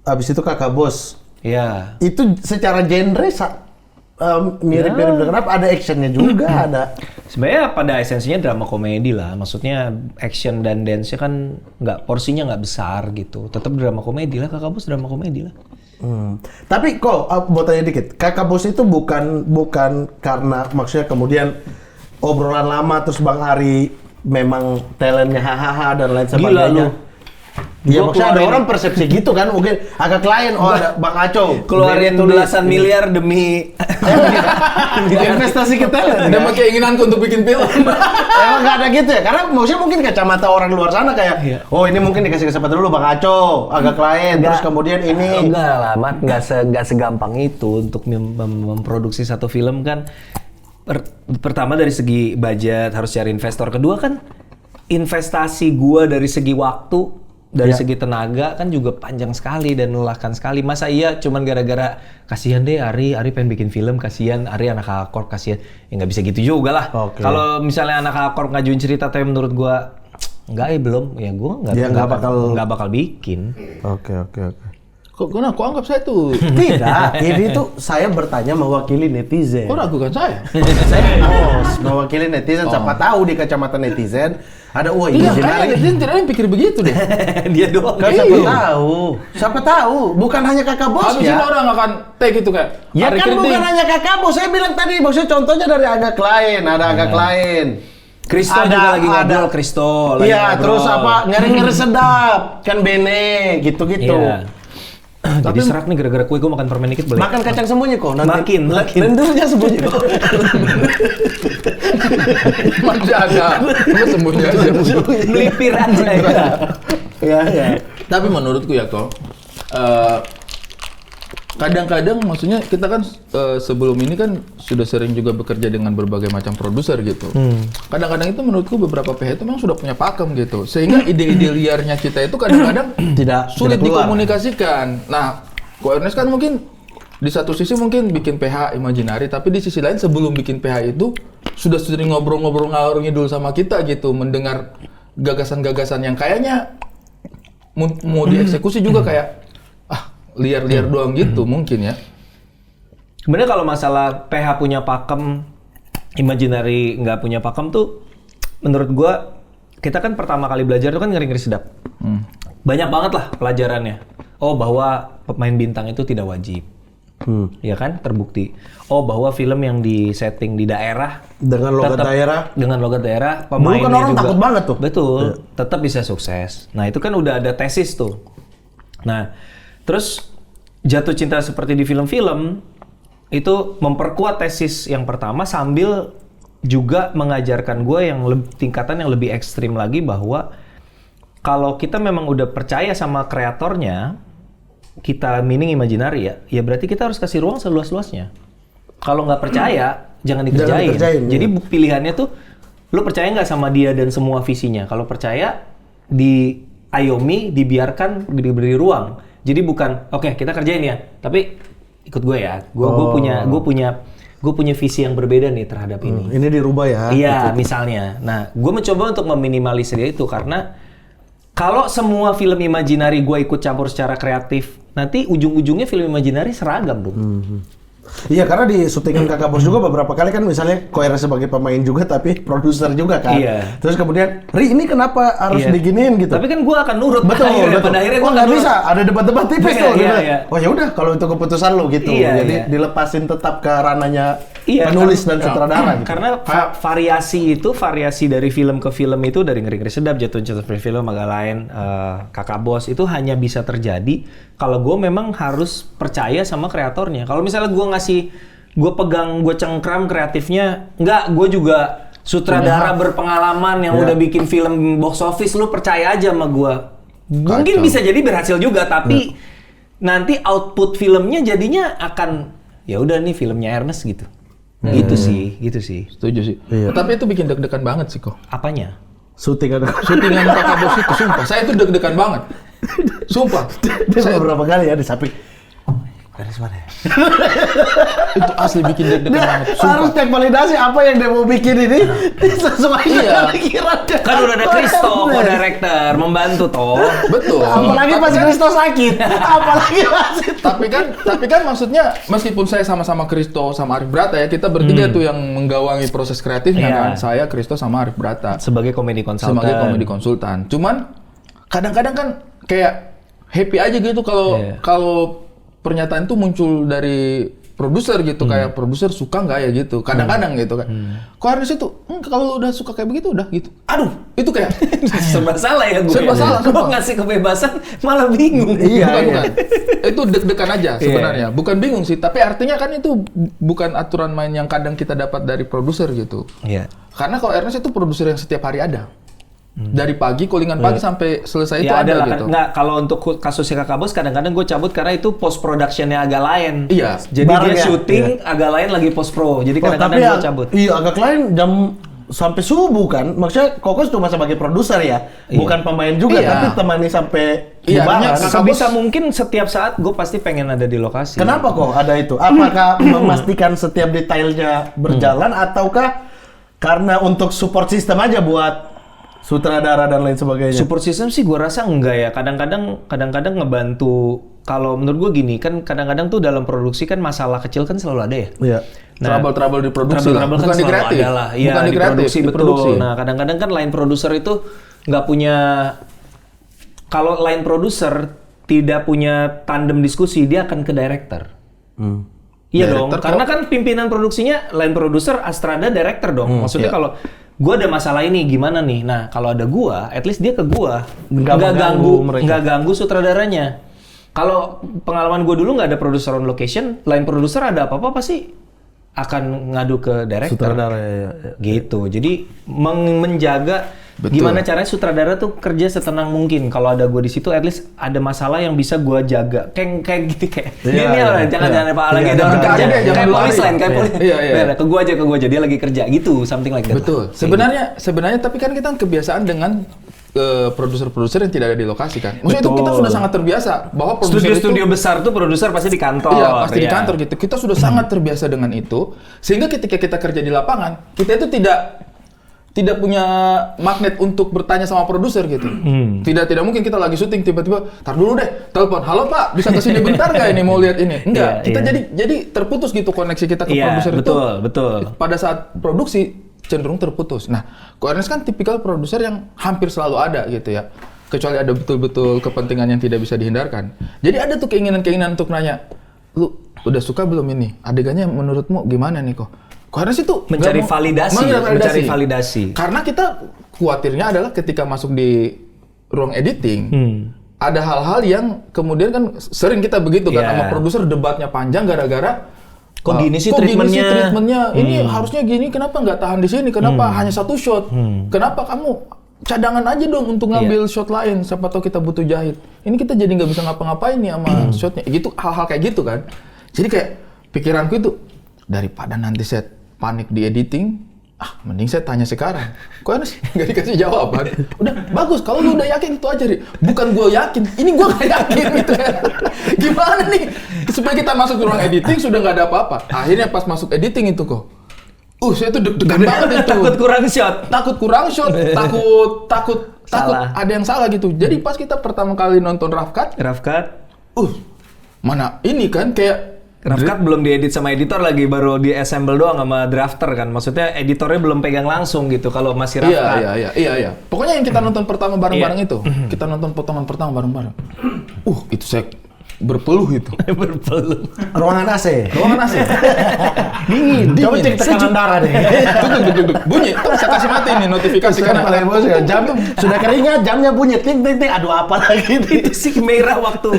abis itu kakak bos. Ya. Itu secara genre mirip-mirip dengan apa? Ada actionnya juga, ada. Sebenarnya pada esensinya drama komedi lah. Maksudnya action dan dance-nya kan porsinya nggak besar gitu. Tetap drama komedi lah, kakak bos drama komedi lah. Tapi kok mau tanya dikit, kakak bos itu bukan karena maksudnya kemudian obrolan lama terus Bang Ari memang talentnya hahaha dan lain sebagainya. Iya, maksudnya ada orang persepsi gitu kan, mungkin agak klien, ada Bang Aco Keluarin belasan miliar demi investasi ke talent. Ada mah keinginanku untuk bikin film. Emang nggak ada gitu ya? Karena maksudnya mungkin kacamata orang luar sana kayak, oh ini mungkin dikasih kesempatan dulu Bang Aco, agak klien, terus kemudian ini. Enggak lah, Mat. Nggak segampang itu untuk memproduksi satu film kan. Pertama dari segi budget harus cari investor. Kedua kan investasi gua dari segi waktu, dari segi tenaga kan juga panjang sekali dan melelahkan sekali. Masa iya cuman gara-gara kasihan deh Ari pengen bikin film, kasihan Ari anak Hakor, kasihan. Ya nggak bisa gitu juga lah. Okay. Kalau misalnya anak Hakor ngajuin cerita tapi menurut gua belum, ya gua nggak bakal bikin. Oke. Kok anggap saya tuh? Tidak, ini tuh saya bertanya mewakili netizen. Kok ragukan saya? Saya bos, mewakili netizen. Siapa tahu di kacamata netizen ada ini Iya, kayaknya netizen tidak ada yang pikir begitu deh. Dia doang. Kan siapa tahu, bukan hanya kakak bos Habis ya. ini orang akan take itu kayak. Ya Ari kan Kriting. bukan hanya kakak bos, saya bilang tadi maksudnya contohnya dari agak lain, ada agak lain. Kristo juga lagi ngobrol, Kristo lagi Iya, ngobrol. terus apa ngeri-ngeri sedap, kan bene gitu-gitu. Iya. Jadi serak nih gara-gara kue, gue makan permen dikit boleh? Makan kacang sembunyi kok nanti. Makin. Lendirnya sembunyi kok. Masih ada. Cuma sembunyi aja. Melipir aja ya. Ya. Tapi menurutku ya kok, kadang-kadang maksudnya kita kan sebelum ini kan sudah sering juga bekerja dengan berbagai macam produser gitu. Kadang-kadang itu menurutku beberapa pihak itu memang sudah punya pakem gitu. Sehingga ide-ide liarnya kita itu kadang-kadang sulit tidak keluar. dikomunikasikan. Nah, Ko Ernest kan mungkin di satu sisi mungkin bikin PH Imaginary, tapi di sisi lain sebelum bikin PH itu sudah sering ngobrol-ngobrol ngalor ngidul sama kita gitu, mendengar gagasan-gagasan yang kayaknya mau dieksekusi juga kayak liar-liar doang gitu mungkin ya. Sebenarnya kalau masalah PH punya pakem, Imaginary nggak punya pakem tuh, menurut gua kita kan pertama kali belajar tuh kan ngeri-ngeri sedap. Banyak banget lah pelajarannya. Oh, bahwa pemain bintang itu tidak wajib. Ya kan, terbukti. Oh, bahwa film yang di setting di daerah Dengan logat daerah. dengan logat daerah, Dulu pemainnya kan orang juga takut banget tuh. Betul, tetap bisa sukses. Nah, itu kan udah ada tesis tuh. Nah, terus jatuh cinta seperti di film-film itu memperkuat tesis yang pertama sambil juga mengajarkan gue yang tingkatan yang lebih ekstrim lagi bahwa kalau kita memang udah percaya sama kreatornya, kita meaning imaginary ya berarti kita harus kasih ruang seluas-luasnya. Kalau nggak percaya, jangan dikerjain. Jadi pilihannya tuh, lu percaya nggak sama dia dan semua visinya? Kalau percaya, diayomi, dibiarkan, diberi ruang. Jadi bukan, oke, kita kerjain ya, tapi ikut gue ya. Gue punya visi yang berbeda nih terhadap ini. Ini dirubah ya. Iya, misalnya. Nah, gue mencoba untuk meminimalisir itu karena kalau semua film imajinari gue ikut campur secara kreatif, nanti ujung-ujungnya film imajinari seragam dong. Iya, karena di syutingan Kakak Bos juga beberapa kali kan misalnya Koer sebagai pemain juga tapi produser juga kan. Iya. Terus kemudian, Ri ini kenapa harus diginiin gitu? Tapi kan gue akan nurut. Betul. Pada akhirnya gue nggak bisa. Ada debat-debat tipis tuh. Iya. Oh ya udah, kalau itu keputusan lo gitu. Iya, Jadi iya. dilepasin tetap ke ranahnya Iya, penulis dan sutradara. Gitu. Karena variasi dari film ke film itu dari Ngeri-Ngeri Sedap, Jatuh Cinta Seperti Film, agak lain, Kakak Bos itu hanya bisa terjadi kalau gue memang harus percaya sama kreatornya. Kalau misalnya gue cengkram kreatifnya, enggak, gue juga sutradara berpengalaman yang udah bikin film box office, lu percaya aja sama gue. Mungkin bisa jadi berhasil juga, tapi nanti output filmnya jadinya akan ya udah nih filmnya Ernest gitu. Gitu sih. Setuju sih. Iya. Tapi itu bikin deg-degan banget sih kok. Apanya? Syutingan Kakak Bos itu, sumpah. Saya itu deg-degan banget. Sumpah. Dia beberapa kali ya di samping. Itu asli bikin deg-degan banget. Harus Sumpah. cek validasi apa yang dia mau bikin ini sesuai dengan pikirannya. Kan udah ada Kristo, co-director, membantu toh. Betul. Apalagi pas Kristo sakit. Apalagi masih. Tapi kan maksudnya meskipun saya sama-sama Kristo sama Arif Brata ya, kita bertiga tuh yang menggawangi proses kreatifnya Iya. kan. Saya, Kristo sama Arif Brata. Sebagai komedi konsultan. Sebagai komedi konsultan. Cuman kadang-kadang kan kayak happy aja gitu kalau pernyataan itu muncul dari produser gitu, kayak produser suka nggak ya gitu, kadang-kadang gitu kan. Kok Ernest itu kalau udah suka kayak begitu udah gitu. Aduh, itu kayak Serba salah ya gue. Serba salah, Gue sumpah. ngasih kebebasan malah bingung. bukan. Itu deg-degan aja sebenarnya. Bukan bingung sih, tapi artinya kan itu bukan aturan main yang kadang kita dapat dari produser gitu. Iya. Karena kalau Ernest itu produser yang setiap hari ada. Dari pagi, callingan pagi sampai selesai itu Ya ada lah, gitu. nggak, kalau untuk kasusnya Kakak Bos kadang-kadang gue cabut karena itu post productionnya agak lain. Iya. Jadi Bareng dia ya? syuting agak lain lagi post pro. Jadi kadang-kadang gue cabut. Iya, agak lain jam sampai subuh kan. Maksudnya Kokos cuma sebagai produser ya, bukan pemain juga, Iya. tapi temani sampai Iya, bubaran. artinya Kakak Sebisa mungkin setiap saat gue pasti pengen ada di lokasi. Kenapa kok ada itu? Apakah memastikan setiap detailnya berjalan ataukah karena untuk support system aja buat sutradara dan lain sebagainya? Support system sih gue rasa enggak ya. Kadang-kadang ngebantu. Kalau menurut gue gini, kan kadang-kadang tuh dalam produksi kan masalah kecil kan selalu ada ya. Iya. Nah, Trouble di produksi lah. Trouble kan Bukan di selalu kreatif. ada lah. Iya, Bukan di di kreatif, produksi, di betul. produksi. Nah, kadang-kadang kan line producer itu nggak punya, kalau line producer tidak punya tandem diskusi, dia akan ke director. Iya dong, Director karena kan pimpinan produksinya line producer, Astrada director dong. Maksudnya iya. kalau gua ada masalah ini gimana nih? Nah, kalau ada gua, at least dia ke gua. Nggak mengganggu mereka. Nggak ganggu sutradaranya. Kalau pengalaman gue dulu nggak ada produser on location, line produser ada apa-apa pasti akan ngadu ke director. Sutradara ya. Gitu. Jadi menjaga Betul. gimana caranya sutradara tuh kerja setenang mungkin. Kalau ada gue di situ, at least ada masalah yang bisa gue jaga. Kayak gitu kayak. Iya, Ini iya, orang jangan apa lagi Iya, ada orang jangan kerja. ada, jangan Kayak lari. polis lain, kayak polis. Iya, iya. Ke gue aja dia lagi kerja gitu, something like that. Betul. Lah. Sebenarnya tapi kan kita kebiasaan dengan produser-produser yang tidak ada di lokasi kan. Maksudnya itu Betul. kita sudah sangat terbiasa bahwa produser Studio-studio itu besar tuh produser pasti di kantor. iya, pasti di Iya. kantor gitu. Kita sudah sangat terbiasa dengan itu sehingga ketika kita kerja di lapangan, kita itu tidak punya magnet untuk bertanya sama produser gitu. Tidak mungkin kita lagi syuting tiba-tiba, "Tar dulu deh, telepon. Halo Pak, bisa kesini bentar nggak ini mau lihat ini?" Enggak, Iya, kita iya. jadi terputus gitu koneksi kita ke Iya, produser itu. betul. Pada saat produksi cenderung terputus. Nah, Ko Ernest kan tipikal produser yang hampir selalu ada gitu ya. Kecuali ada betul-betul kepentingan yang tidak bisa dihindarkan. Jadi ada tuh keinginan-keinginan untuk nanya, "Lu udah suka belum ini? Adegannya menurutmu gimana nih kok?" Ko Ernest itu Mencari nggak mau- mencari validasi. Karena kita khawatirnya adalah ketika masuk di ruang editing, ada hal-hal yang kemudian kan sering kita begitu kan Iya. sama produser debatnya panjang gara-gara Kok gini sih kok treatmentnya? treatmentnya? Ini harusnya gini, kenapa nggak tahan di sini? Kenapa hanya satu shot? Kenapa kamu cadangan aja dong untuk ngambil shot lain? Siapa tahu kita butuh jahit. Ini kita jadi nggak bisa ngapa-ngapain nih sama shotnya. Gitu, hal-hal kayak gitu kan. Jadi kayak pikiranku itu daripada nanti saya panik di editing, mending saya tanya sekarang. Kok Ernest nggak dikasih jawaban? Udah bagus, kalau lu udah yakin itu aja, Ri. Bukan gue yakin, ini gue nggak yakin gitu kan. Gimana nih? Supaya kita masuk ke ruang editing sudah nggak ada apa-apa. Akhirnya pas masuk editing itu kok, saya tuh deg-degan banget itu. Takut kurang shot. Takut kurang shot, takut Salah. ada yang salah gitu. Jadi pas kita pertama kali nonton rough cut, mana ini kan kayak Rough cut belum diedit sama editor lagi, baru di assemble doang sama drafter kan. Maksudnya editornya belum pegang langsung gitu kalau masih rough cut. Iya. Pokoknya yang kita nonton pertama bareng-bareng itu, kita nonton potongan pertama bareng-bareng. Itu saya berpeluh itu. Berpeluh. Ruangan AC. Ruangan AC. Dingin. Coba cek tekanan darah deh. Duduk. Bunyi. Saya kasih mati nih notifikasi karena Paling bos ya. Jam sudah keringat, jamnya bunyi. Ting. Aduh apa lagi Itu sih merah waktu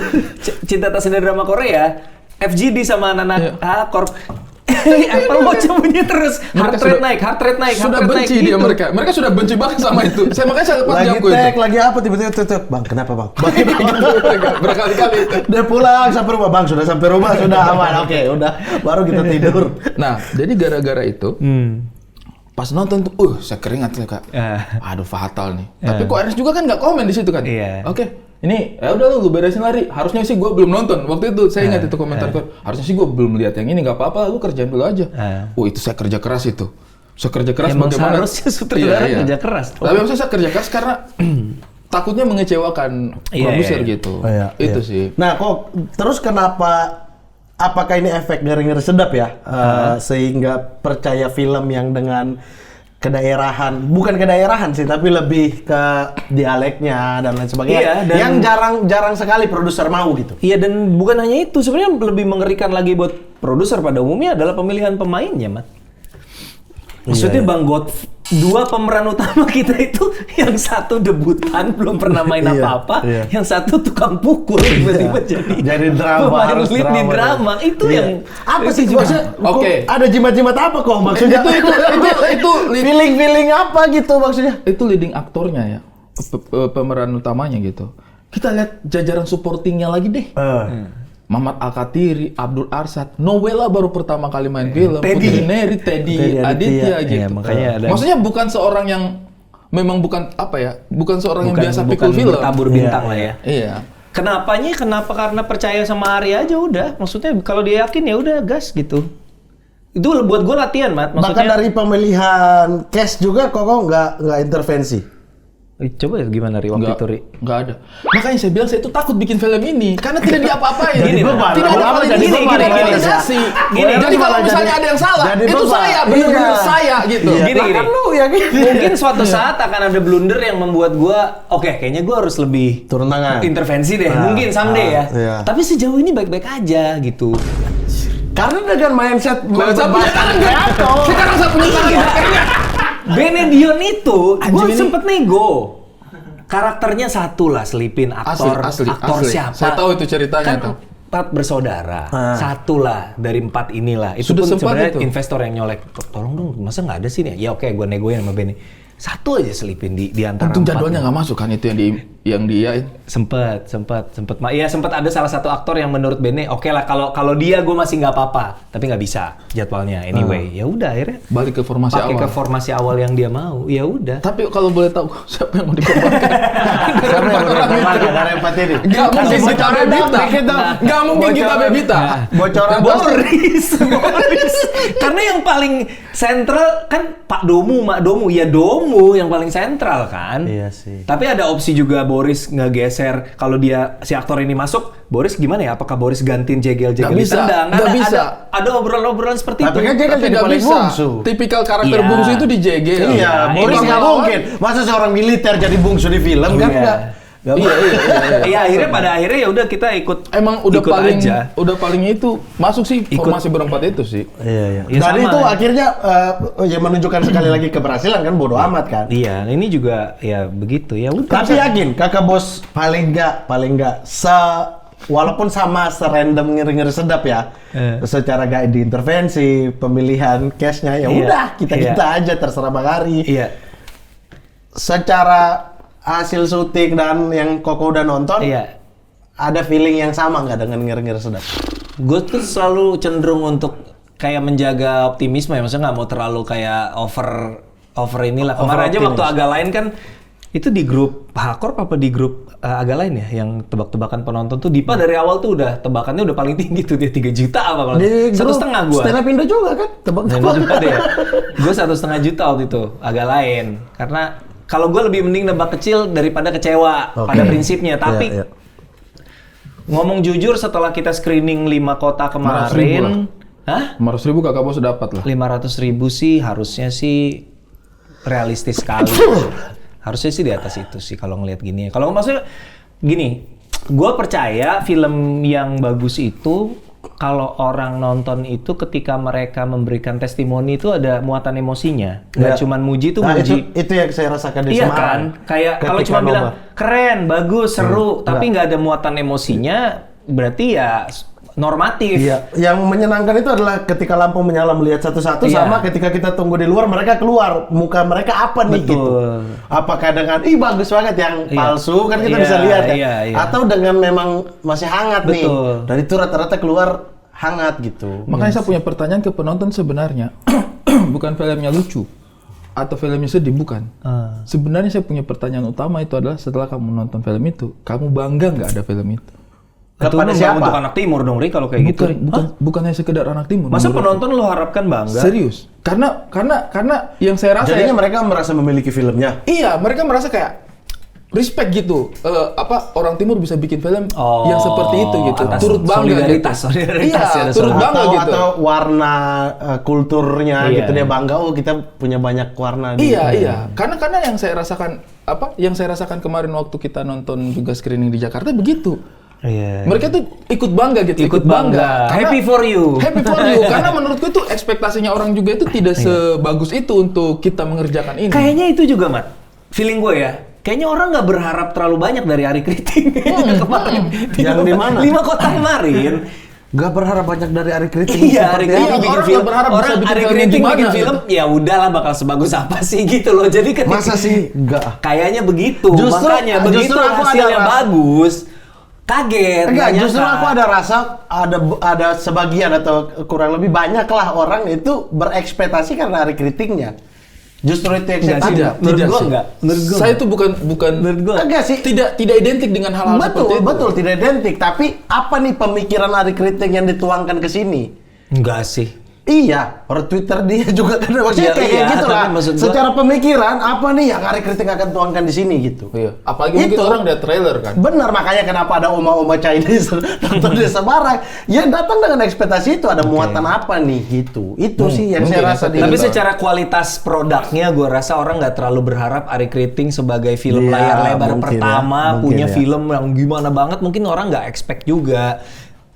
Cinta Tak Sendiri drama Korea. FGD sama anak-anak Korp. Apple Watch bunyi terus. Heart rate naik. Sudah benci dia mereka. Mereka sudah benci banget sama itu. Makanya saya lepas lagi jamku itu. tag, lagi apa tiba-tiba tutup. Bang, kenapa bang? Berkali-kali itu. Dia pulang sampai rumah, bang sudah sampai rumah sudah aman. Oke, udah baru kita tidur. Nah, jadi gara-gara itu, pas nonton tuh, saya keringat ya kak. Aduh fatal nih. Tapi kok Ernest juga kan nggak komen di situ kan? Iya. Oke. Ini ya udah lu beresin lari. Harusnya sih gue belum nonton. Waktu itu saya ingat itu komentar gue. Harusnya sih gue belum lihat yang ini. Nggak apa-apa, lu kerjain dulu aja. Itu saya kerja keras itu. Saya kerja keras Emang bagaimana? seharusnya sutradara kerja keras. Tapi maksudnya saya kerja keras karena takutnya mengecewakan produser gitu. Itu sih. Nah, kok terus kenapa? Apakah ini efek ngeri-ngeri sedap ya? Sehingga percaya film yang dengan kedaerahan, bukan kedaerahan sih, tapi lebih ke dialeknya dan lain sebagainya. Iya, dan yang jarang sekali produser mau gitu. Iya, dan bukan hanya itu, sebenarnya lebih mengerikan lagi buat produser pada umumnya adalah pemilihan pemainnya, Mat. Maksudnya Bang God, dua pemeran utama kita itu yang satu debutan belum pernah main apa-apa, yang satu tukang pukul tiba-tiba jadi drama, pemain lead di drama. Itu yang apa sih maksudnya? Oke. Ada jimat-jimat apa kok maksudnya? itu feeling apa gitu maksudnya? Itu leading aktornya ya, pemeran utamanya gitu. Kita lihat jajaran supportingnya lagi deh. Mamat Alkatiri, Abdul Arsad, Nowela baru pertama kali main film, Putri Neri, Teddy Aditya gitu. Iya, makanya ada. Maksudnya bukan seorang yang memang bukan apa ya, bukan seorang yang biasa pikul film. Bertabur bintang lah ya. Iya. Kenapa karena percaya sama Ari aja udah. Maksudnya kalau dia yakin ya udah gas gitu. Itu buat gue latihan, Mat. Maksudnya Bahkan dari pemilihan cast juga kok nggak intervensi. Coba ya gimana Ri waktu itu Ri? Nggak ada. Makanya saya bilang saya itu takut bikin film ini karena tidak diapa-apain. Jadi beban. Tidak ada validasi. Jadi kalau misalnya ada yang salah, itu saya, benar-benar saya gitu. Gini. Ya, Mungkin suatu saat akan ada blunder yang membuat gua, oke, kayaknya gua harus lebih turun tangan. Intervensi deh. Mungkin someday ya. Iya. Tapi sejauh ini baik-baik aja gitu. Karena dengan mindset Sekarang saya punya tangan. Benedion itu, gue sempet nego. Karakternya satu lah, selipin aktor Asli. siapa? Saya tahu itu ceritanya Kan tuh. 4 bersaudara, satu lah dari 4 inilah. Itu Sudah pun sempat sebenarnya itu. investor yang nyolek. Tolong dong, masa nggak ada sih nih? Ya oke, gue negoin sama Benny. Satu aja selipin di antara 4. Untung jadwalnya nggak masuk kan itu yang dia. Sempet. Iya sempet ada salah satu aktor yang menurut Bene, oke lah kalau dia gue masih nggak apa-apa, tapi nggak bisa jadwalnya. Anyway, ya udah akhirnya Balik ke formasi pakai awal. ke formasi awal yang dia mau. Ya udah. Tapi kalau boleh tahu siapa yang mau dikorbankan? Siapa yang dari 4 ini? Nggak mungkin kita bocoran dong, Bebita. dikit dong. Nggak mungkin kita Bebita. Bocoran Boris. Karena yang paling sentral kan Pak Domu, Mak Domu. Ya Domu yang paling sentral kan. Iya sih. Tapi ada opsi juga Boris ngegeser. Kalau dia si aktor ini masuk, Boris gimana ya? Apakah Boris gantiin jegel-jegel Nggak bisa, ditendang? nggak bisa. Ada obrolan-obrolan seperti Tapi itu. kan jegel Tapi jadi nggak paling bisa. bungsu. Tipikal karakter Iya. bungsu itu dijegel. Iya, Boris ini nggak kalau- mungkin. Masa seorang militer jadi bungsu di film kan Iya. Gak Iya. Iya, akhirnya pada akhirnya ya udah kita ikut. Emang udah ikut paling aja. udah paling itu masuk sih formasi berempat itu sih. Iya. Ya, Dan sama. itu akhirnya ya menunjukkan sekali lagi keberhasilan kan, bodo amat kan. Iya, ini juga ya begitu ya udah. Tapi yakin kakak bos paling nggak walaupun sama serandom ngeri-ngeri sedap ya, secara gak diintervensi pemilihan case-nya ya Iya, udah kita aja terserah Bang Ari. Iya. Secara hasil syuting dan yang Koko udah nonton, Iya. ada feeling yang sama nggak dengan ngeri-ngeri sedap? Gue tuh selalu cenderung untuk kayak menjaga optimisme ya, maksudnya nggak mau terlalu kayak over inilah. Kemarin aja waktu agak lain kan itu di grup Hakor apa di grup agak lain ya, yang tebak-tebakan penonton tuh Dipa dari awal tuh udah tebakannya udah paling tinggi tuh, dia 3 juta apa kalau 1,5 gue. Stand Up Indo juga kan, tebak-tebak. Gue 1,5 juta waktu itu agak lain karena kalau gue lebih mending nebak kecil daripada kecewa pada prinsipnya. Tapi Iya. ngomong jujur setelah kita screening 5 kota kemarin, 500.000 kakak bos dapat lah. 500.000 sih harusnya sih realistis sekali. Harusnya sih di atas itu sih kalau ngelihat gini. Kalau maksudnya gini, gue percaya film yang bagus itu kalau orang nonton itu ketika mereka memberikan testimoni itu ada muatan emosinya. Nggak cuman muji tuh Nah, muji. itu yang saya rasakan di Iya Semarang. kan? Kayak kalau Ketika cuma bilang nobar. keren, bagus, seru, tapi nggak ada muatan emosinya, berarti ya normatif. Iya, yang menyenangkan itu adalah ketika lampu menyala melihat satu-satu, Iya. sama ketika kita tunggu di luar mereka keluar, muka mereka apa nih Betul. gitu. Apakah dengan bagus banget yang Iya. palsu kan kita Iya, bisa lihat ya. iya. Atau dengan memang masih hangat nih. Betul. Dan itu rata-rata keluar hangat gitu. Makanya saya punya pertanyaan ke penonton sebenarnya. Bukan filmnya lucu atau filmnya sedih, bukan. Sebenarnya saya punya pertanyaan utama itu adalah setelah kamu nonton film itu, kamu bangga nggak ada film itu? Itu Kepada mah siapa? untuk anak timur dong, Ri, kalau kayak gitu. Bukan hanya sekedar anak timur. Masa menurutku. penonton lo harapkan bangga? Serius? Karena yang saya rasa Jadinya mereka merasa memiliki filmnya. iya, mereka merasa kayak respect gitu. Orang timur bisa bikin film yang seperti itu gitu. atas Turut bangga solidaritas, gitu. solidaritas Iya, ya, turut bangga atau, gitu. atau warna kulturnya Iya. gitu, dia bangga, oh kita punya banyak warna di Iya. Karena yang saya rasakan yang saya rasakan kemarin waktu kita nonton juga screening di Jakarta begitu. Iya. Mereka tuh ikut bangga gitu, Ikut bangga. Karena- Happy for you. Happy for you. Karena menurutku itu ekspektasinya orang juga itu tidak sebagus itu untuk kita mengerjakan ini. Kayaknya itu juga, Mat. Feeling gue ya. Kayaknya orang nggak berharap terlalu banyak dari Ari Kriting kemarin. Yang di mana? 5 kota kemarin. Gak berharap banyak dari Ari Kriting. Iya, Ari Kriting Iya, bikin orang film. nggak berharap bisa Orang bikin Ari film Kriting gimana bikin film, gitu. ya udahlah bakal sebagus apa sih gitu loh. Jadi ketika Masa sih? Enggak. kayaknya begitu. Justru- Makanya begitu justru aku hasilnya ada- bagus, kaget. Enggak, nggak justru nyangka. aku ada rasa ada sebagian atau kurang lebih banyak lah orang itu berekspektasi karena Ari Kritingnya. Justru itu yang saya Enggak sih, tangkap. menurut Tidak gua sih. enggak. Menurut gua Saya itu bukan Menurut gua Enggak sih. tidak identik dengan hal-hal seperti Betul, itu. betul tidak identik. Tapi apa nih pemikiran Ari Kriting yang dituangkan ke sini? enggak sih. Iya, per Twitter dia juga kan maksudnya Iya, kayak iya, gitu tapi lah. maksud gua- Secara pemikiran apa nih yang Ari Kriting akan tuangkan di sini gitu. Iya. Apalagi mungkin Itu. orang lihat trailer kan. Benar, makanya kenapa ada oma-oma Chinese nonton di Semarang. Ya datang dengan ekspektasi itu ada muatan apa nih gitu. Itu sih yang mungkin saya ya, rasa di Tapi secara kualitas produknya, gue rasa orang nggak terlalu berharap Ari Kriting sebagai film Iya, layar lebar mungkin pertama ya, mungkin punya ya. film yang gimana banget. Mungkin orang nggak expect juga.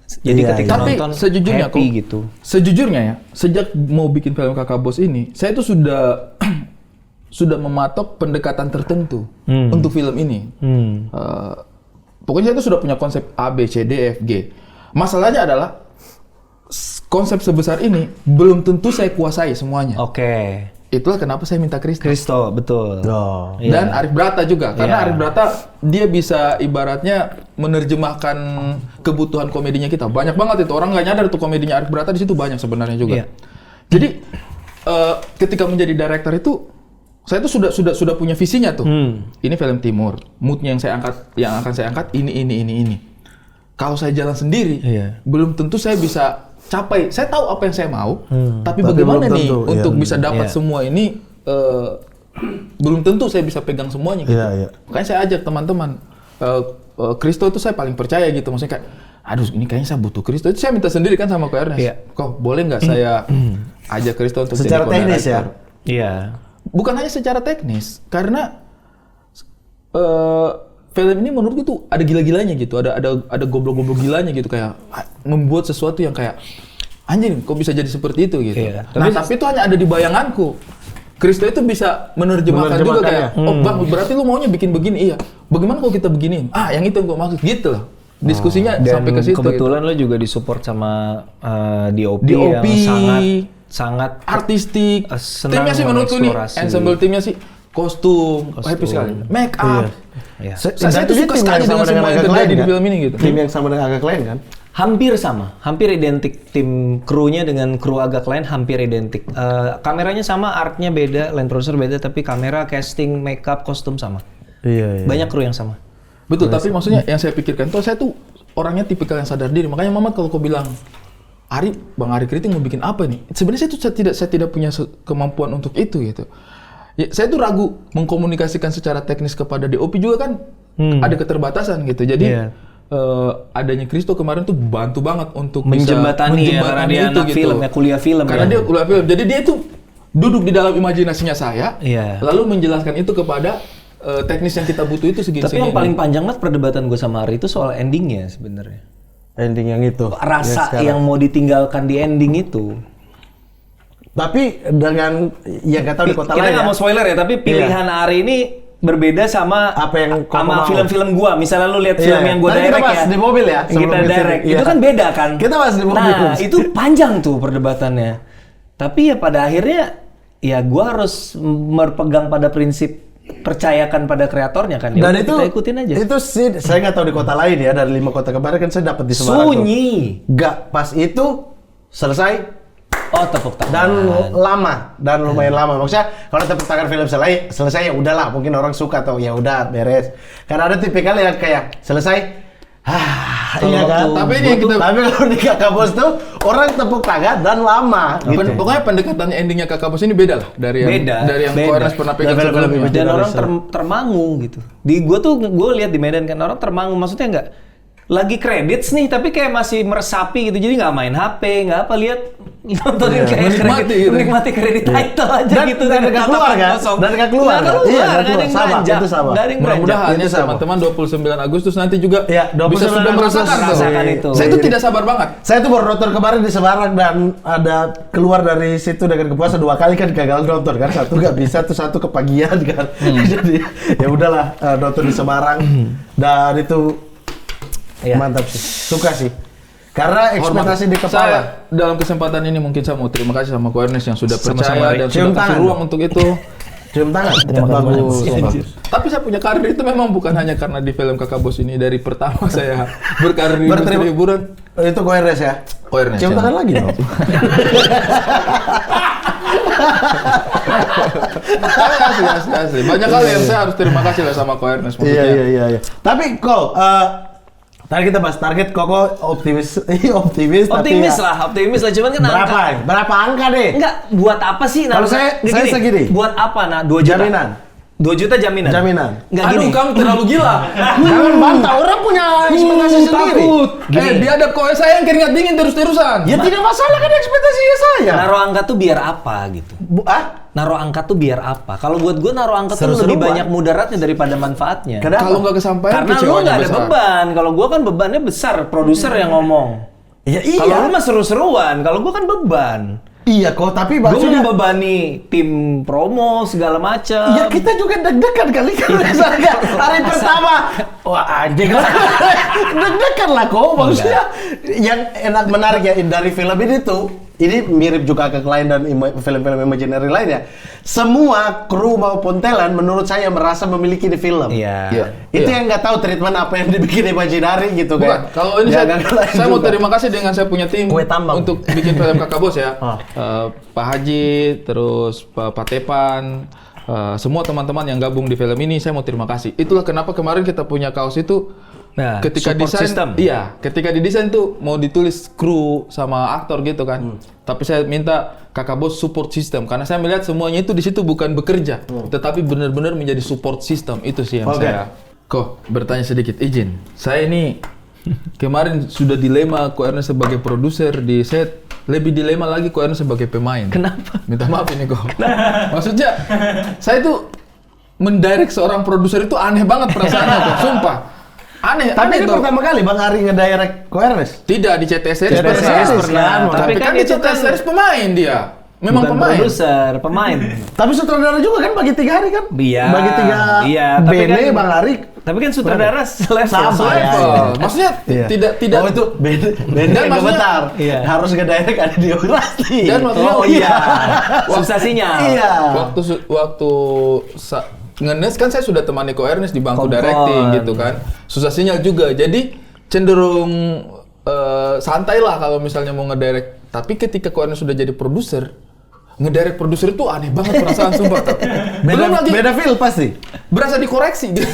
Jadi Iya, ketika Tapi nonton sejujurnya happy kok, gitu. Sejujurnya ya, sejak mau bikin film Kakak Bos ini, saya tuh sudah sudah mematok pendekatan tertentu untuk film ini. Pokoknya saya tuh sudah punya konsep A, B, C, D, F, G. Masalahnya adalah konsep sebesar ini belum tentu saya kuasai semuanya. Oke. Itulah kenapa saya minta Kristo. Kristo, betul. Oh. Iya. Dan Arif Brata juga, karena Iya. Arif Brata dia bisa ibaratnya menerjemahkan kebutuhan komedinya kita. Banyak banget itu, orang nggak nyadar tuh komedinya Arif Brata di situ banyak sebenarnya juga. Iya. Jadi ketika menjadi director itu saya tuh sudah punya visinya tuh. Ini film timur, moodnya yang akan saya angkat ini. Kalau saya jalan sendiri, Iya. belum tentu saya bisa capai. Saya tahu apa yang saya mau, tapi Tapi bagaimana belum nih tentu, untuk iya. bisa dapat Iya. semua ini belum tentu saya bisa pegang semuanya gitu. Iya, iya. Makanya saya ajak teman-teman. Kristo itu saya paling percaya gitu. Maksudnya kayak, aduh ini kayaknya saya butuh Kristo. Itu saya minta sendiri kan sama Ko Ernest. Iya. Kok boleh nggak saya ajak Kristo untuk Secara jadi teknis co-director? ya? Iya. Bukan hanya secara teknis, karena film ini menurutku tuh ada gila-gilanya gitu, ada goblok-goblok gilanya gitu, kayak membuat sesuatu yang kayak anjing kok bisa jadi seperti itu gitu. Iya. Nah tapi itu hanya ada di bayanganku. Kristo itu bisa menerjemahkan juga kayak, oh bang berarti lu maunya bikin begini, iya. Bagaimana kalau kita begini? Yang itu yang gua maksud gitu loh. Diskusinya Dan sampai ke situ. kebetulan lo juga disupport sama DOP DOP yang sangat artistik. senang Timnya sih menurutku nih, mengeksplorasi. ensemble timnya sih kostum, happy sekali. Make up. Iya. Saya tuh suka sekali dengan semua yang terjadi di film ini gitu. Tim yang sama dengan Agak Lain kan? Hampir sama, hampir identik tim krunya dengan kru Agak Lain hampir identik. Kameranya sama, artnya beda, land producer beda, tapi kamera, casting, makeup, kostum sama. Iya. Banyak kru yang sama. Betul, tapi maksudnya yang saya pikirkan tuh saya tuh orangnya tipikal yang sadar diri. Makanya Mamat kalau kau bilang Bang Ari Kriting mau bikin apa nih? Sebenarnya saya tidak punya kemampuan untuk itu gitu. Ya, saya tuh ragu mengkomunikasikan secara teknis kepada DOP juga kan ada keterbatasan gitu. Jadi adanya Kristo kemarin tuh bantu banget untuk Menjembatani bisa ya, karena dia itu anak film ya, kuliah film Karena ya. dia kuliah film. Jadi dia tuh duduk di dalam imajinasinya saya, Iya. lalu menjelaskan itu kepada teknis yang kita butuh itu segini. Tapi yang paling panjang banget perdebatan gue sama Ari itu soal endingnya sebenarnya. Ending yang itu. Rasa yang mau ditinggalkan di ending itu. Tapi dengan ya nggak tahu di kota Kita lain. nggak Ya. mau spoiler ya, tapi pilihan Ari ini berbeda sama Apa yang kau sama mau. film-film gua. Misalnya lu lihat Iya. film yang gua Tadi kita direct bahas ya. di mobil ya, Yang sebelum kita ke sini. direct. Iya. Itu kan beda kan? Kita bahas di mobil. Nah, itu panjang tuh perdebatannya. Tapi ya pada akhirnya ya gua harus berpegang pada prinsip percayakan pada kreatornya kan. Ya Dan udah, itu kita ikutin aja. Itu sih saya nggak tahu di kota lain ya, dari 5 kota kemarin kan saya dapat di Semarang. Sunyi. Nggak, pas itu selesai Oh, tepuk tangan. dan lama dan lumayan lama. Maksudnya kalau tepuk tangan film selesai ya udahlah, mungkin orang suka atau ya udah beres. Karena ada tipikal yang kayak selesai iya kan. Tapi ini yang kita- tapi kalau di Kakak Bos tuh orang tepuk tangan dan lama gitu. Pokoknya pendekatannya endingnya Kakak Bos ini beda lah dari yang beda. Koernes pernah pegang Dari film-film sebelumnya. Dan Betul, orang betul. termangu gitu. Di gue tuh gue lihat di Medan kan orang termangu, maksudnya nggak lagi credits nih tapi kayak masih meresapi gitu, jadi nggak main HP nggak apa, lihat nontonin kayak menikmati kredit, gitu. menikmati kredit title aja Dan- gitu dan nggak keluar kan? Dan nggak keluar. nggak keluar, Iya, nggak nggak ada keluar. yang Sama, belanja, itu sama. nggak ada yang belanja. Mudah-mudahan Itu ya sama. teman-teman 29 Agustus nanti juga Iya, bisa 29 sudah Agustus. Rasakan itu. Saya tuh tidak sabar banget. Saya tuh baru nonton kemarin di Semarang dan ada keluar dari situ dengan kepuasan 2 kali kan gagal nonton kan, satu nggak bisa tuh, satu kepagian kan. Jadi ya udahlah nonton di Semarang dan itu Iya. mantap sih, suka sih. Karena ekspektasi di Saya kepala. dalam kesempatan ini mungkin saya mau terima kasih sama Koernes yang sudah percaya dan Cium sudah kasih tangan. ruang untuk itu. Cium tangan. Bagus. Bagus. Tapi saya punya karir itu memang bukan hanya karena di film Kakak Bos ini. Dari pertama saya berkarir di industri Berterima- hiburan. Itu Koernes ya. Koernes. Cium ya. tangan lagi dong. Asli. Banyak kali yang saya harus terima kasih lah sama Koernes. Maksudnya. Iya. Tapi kok tadi kita bahas target Koko optimis, optimis. Optimis tapi ya, lah, optimis lah, cuman kan angka. Berapa angka deh? Enggak, buat apa sih? Kalau saya Gini, segini. Buat apa? Nah, 2 juta. Jaminan. 2 juta jaminan. Jaminan. Enggak Aduh, gini. kamu terlalu gila. Jangan bantah, orang punya ekspektasi sendiri. Takut. Dihadap koe saya yang keringat dingin terus-terusan. Ya tidak masalah kan ekspektasinya saya. Naruh angka tuh biar apa gitu? Naruh angka tuh biar apa? Kalau buat gue naruh angka tuh lebih Seru-seruan. banyak mudaratnya daripada manfaatnya. Kenapa? Kalau nggak kesampaian, Karena lu kecewanya nggak ada besar. beban. Kalau gue kan bebannya besar, produser yang ngomong. Ya Kalau lu iya. mah seru-seruan, kalau gue kan beban. Iya kok, tapi Gue maksudnya membebani tim promo segala macam. ya kita juga deg-degan kali kan misalnya hari pertama. Wah anjing lah. Deg-degan lah kok. Maksudnya yang enak menarik ya dari film ini tuh, ini mirip juga ke lain dan film-film imaginary lainnya. Semua kru maupun talent menurut saya merasa memiliki di film. Iya. Iya. Itu yang nggak tahu treatment apa yang dibikin imaginary gitu Bukan, kan. kalau ini saya mau terima kasih dengan saya punya tim Kue tambang. untuk bikin film Kakak Bos ya. Ah. Pak Haji, terus Pak Tepan, semua teman-teman yang gabung di film ini saya mau terima kasih. Itulah kenapa kemarin kita punya kaos itu. Nah, Ketika support desain, system. iya, ketika didesain tuh mau ditulis kru sama aktor gitu kan. Tapi saya minta Kakak Bos support system karena saya melihat semuanya itu di situ bukan bekerja, tetapi benar-benar menjadi support system. Itu sih yang Oke. saya. Kok bertanya sedikit izin. Saya ini kemarin sudah dilema Koernes sebagai produser di set, lebih dilema lagi Koernes sebagai pemain. Kenapa? Minta maaf ini kok. Maksudnya saya tuh mendirect seorang produser itu aneh banget perasaannya tuh, sumpah. Aneh, Tapi aneh ini tuh. pertama kali Bang Ari ngedirect Ko Ernest. Tidak di CTS series CTS pernah. series kan, Tapi kan di itu CTS kan series pemain dia. Memang bukan pemain. produser, pemain. Tapi sutradara juga kan bagi 3 hari kan? Iya. Bagi 3 Iya, tapi Bene, kan- Bang Ari. Tapi kan sutradara selevel. Sama, ya. Level. Maksudnya Iya. tidak Oh itu Bene Dan yang maksudnya- gemetar. Iya. Harus ngedirect ada di operasi. Dan maksudnya Oh iya. Susah sinyal. Iya. waktu ngenes kan saya sudah temani Ko Ernest di bangku Kompon. directing gitu kan. Susah sinyal juga. Jadi cenderung santai lah kalau misalnya mau ngedirect. Tapi ketika Ko Ernest sudah jadi produser, ngedirect produser itu aneh banget perasaan sumpah. Belum lagi Beda feel pasti. berasa dikoreksi gitu.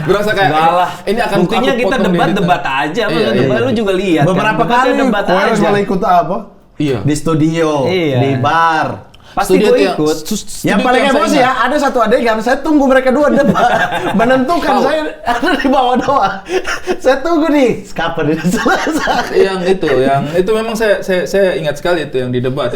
Berasa kayak Enggak lah. ini akan Buktinya aku kita potong di debat editor. aja, Iya, debat iya. lu juga lihat. Beberapa kan? kali debat Ko Ernest aja. malah ikut apa? Iya. Di studio, Iya. di bar. Pasti Studio gue itu yang- ikut. Yang paling emosi ya, ada satu adegan, saya tunggu mereka dua debat, menentukan saya ada di bawah doang. Saya tunggu nih, kapan ini selesai. yang itu memang saya ingat sekali itu yang didebat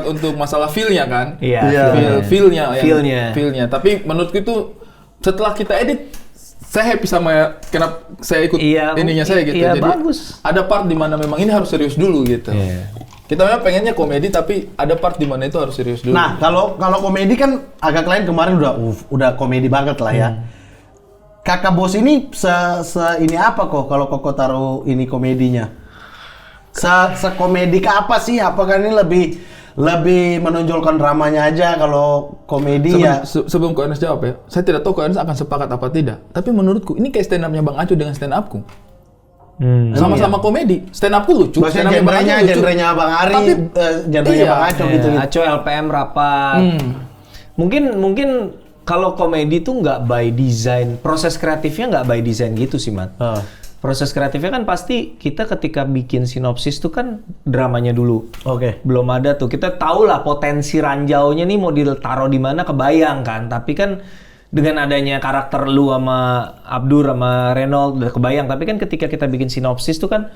untuk masalah feel-nya kan. Iya. Iya. Feel-nya. Tapi menurutku itu setelah kita edit saya happy sama kenapa saya ikut Iya, ininya saya gitu. iya, Jadi bagus. ada part di mana memang ini harus serius dulu gitu. Iya. Kita memang pengennya komedi tapi ada part di mana itu harus serius dulu. Nah, kalau komedi kan agak lain kemarin udah komedi banget lah ya. Kakak bos ini ini apa kok kalau Koko taruh ini komedinya? Komedi ke apa sih? Apakah ini lebih menonjolkan dramanya aja kalau komedi ya? Sebelum Ko Ernest jawab ya, saya tidak tahu Ko Ernest akan sepakat apa tidak. Tapi menurutku ini kayak stand up-nya Bang Aco dengan stand up-ku. Sama-sama komedi. Stand up-ku lucu, stand Maksudnya up-nya Bang Aco lucu. genrenya Bang Ari, Tapi, genrenya iya. Bang Aco Iya, gitu. Aco LPM rapat. Mungkin kalau komedi tuh nggak by design, proses kreatifnya nggak by design gitu sih, Mat. Proses kreatifnya kan pasti kita ketika bikin sinopsis tuh kan dramanya dulu. Oke. Belum ada tuh. Kita tahu lah potensi ranjaunya nih mau ditaruh di mana kebayang kan. Tapi kan dengan adanya karakter lu sama Abdur sama Reynold udah kebayang. Tapi kan ketika kita bikin sinopsis tuh kan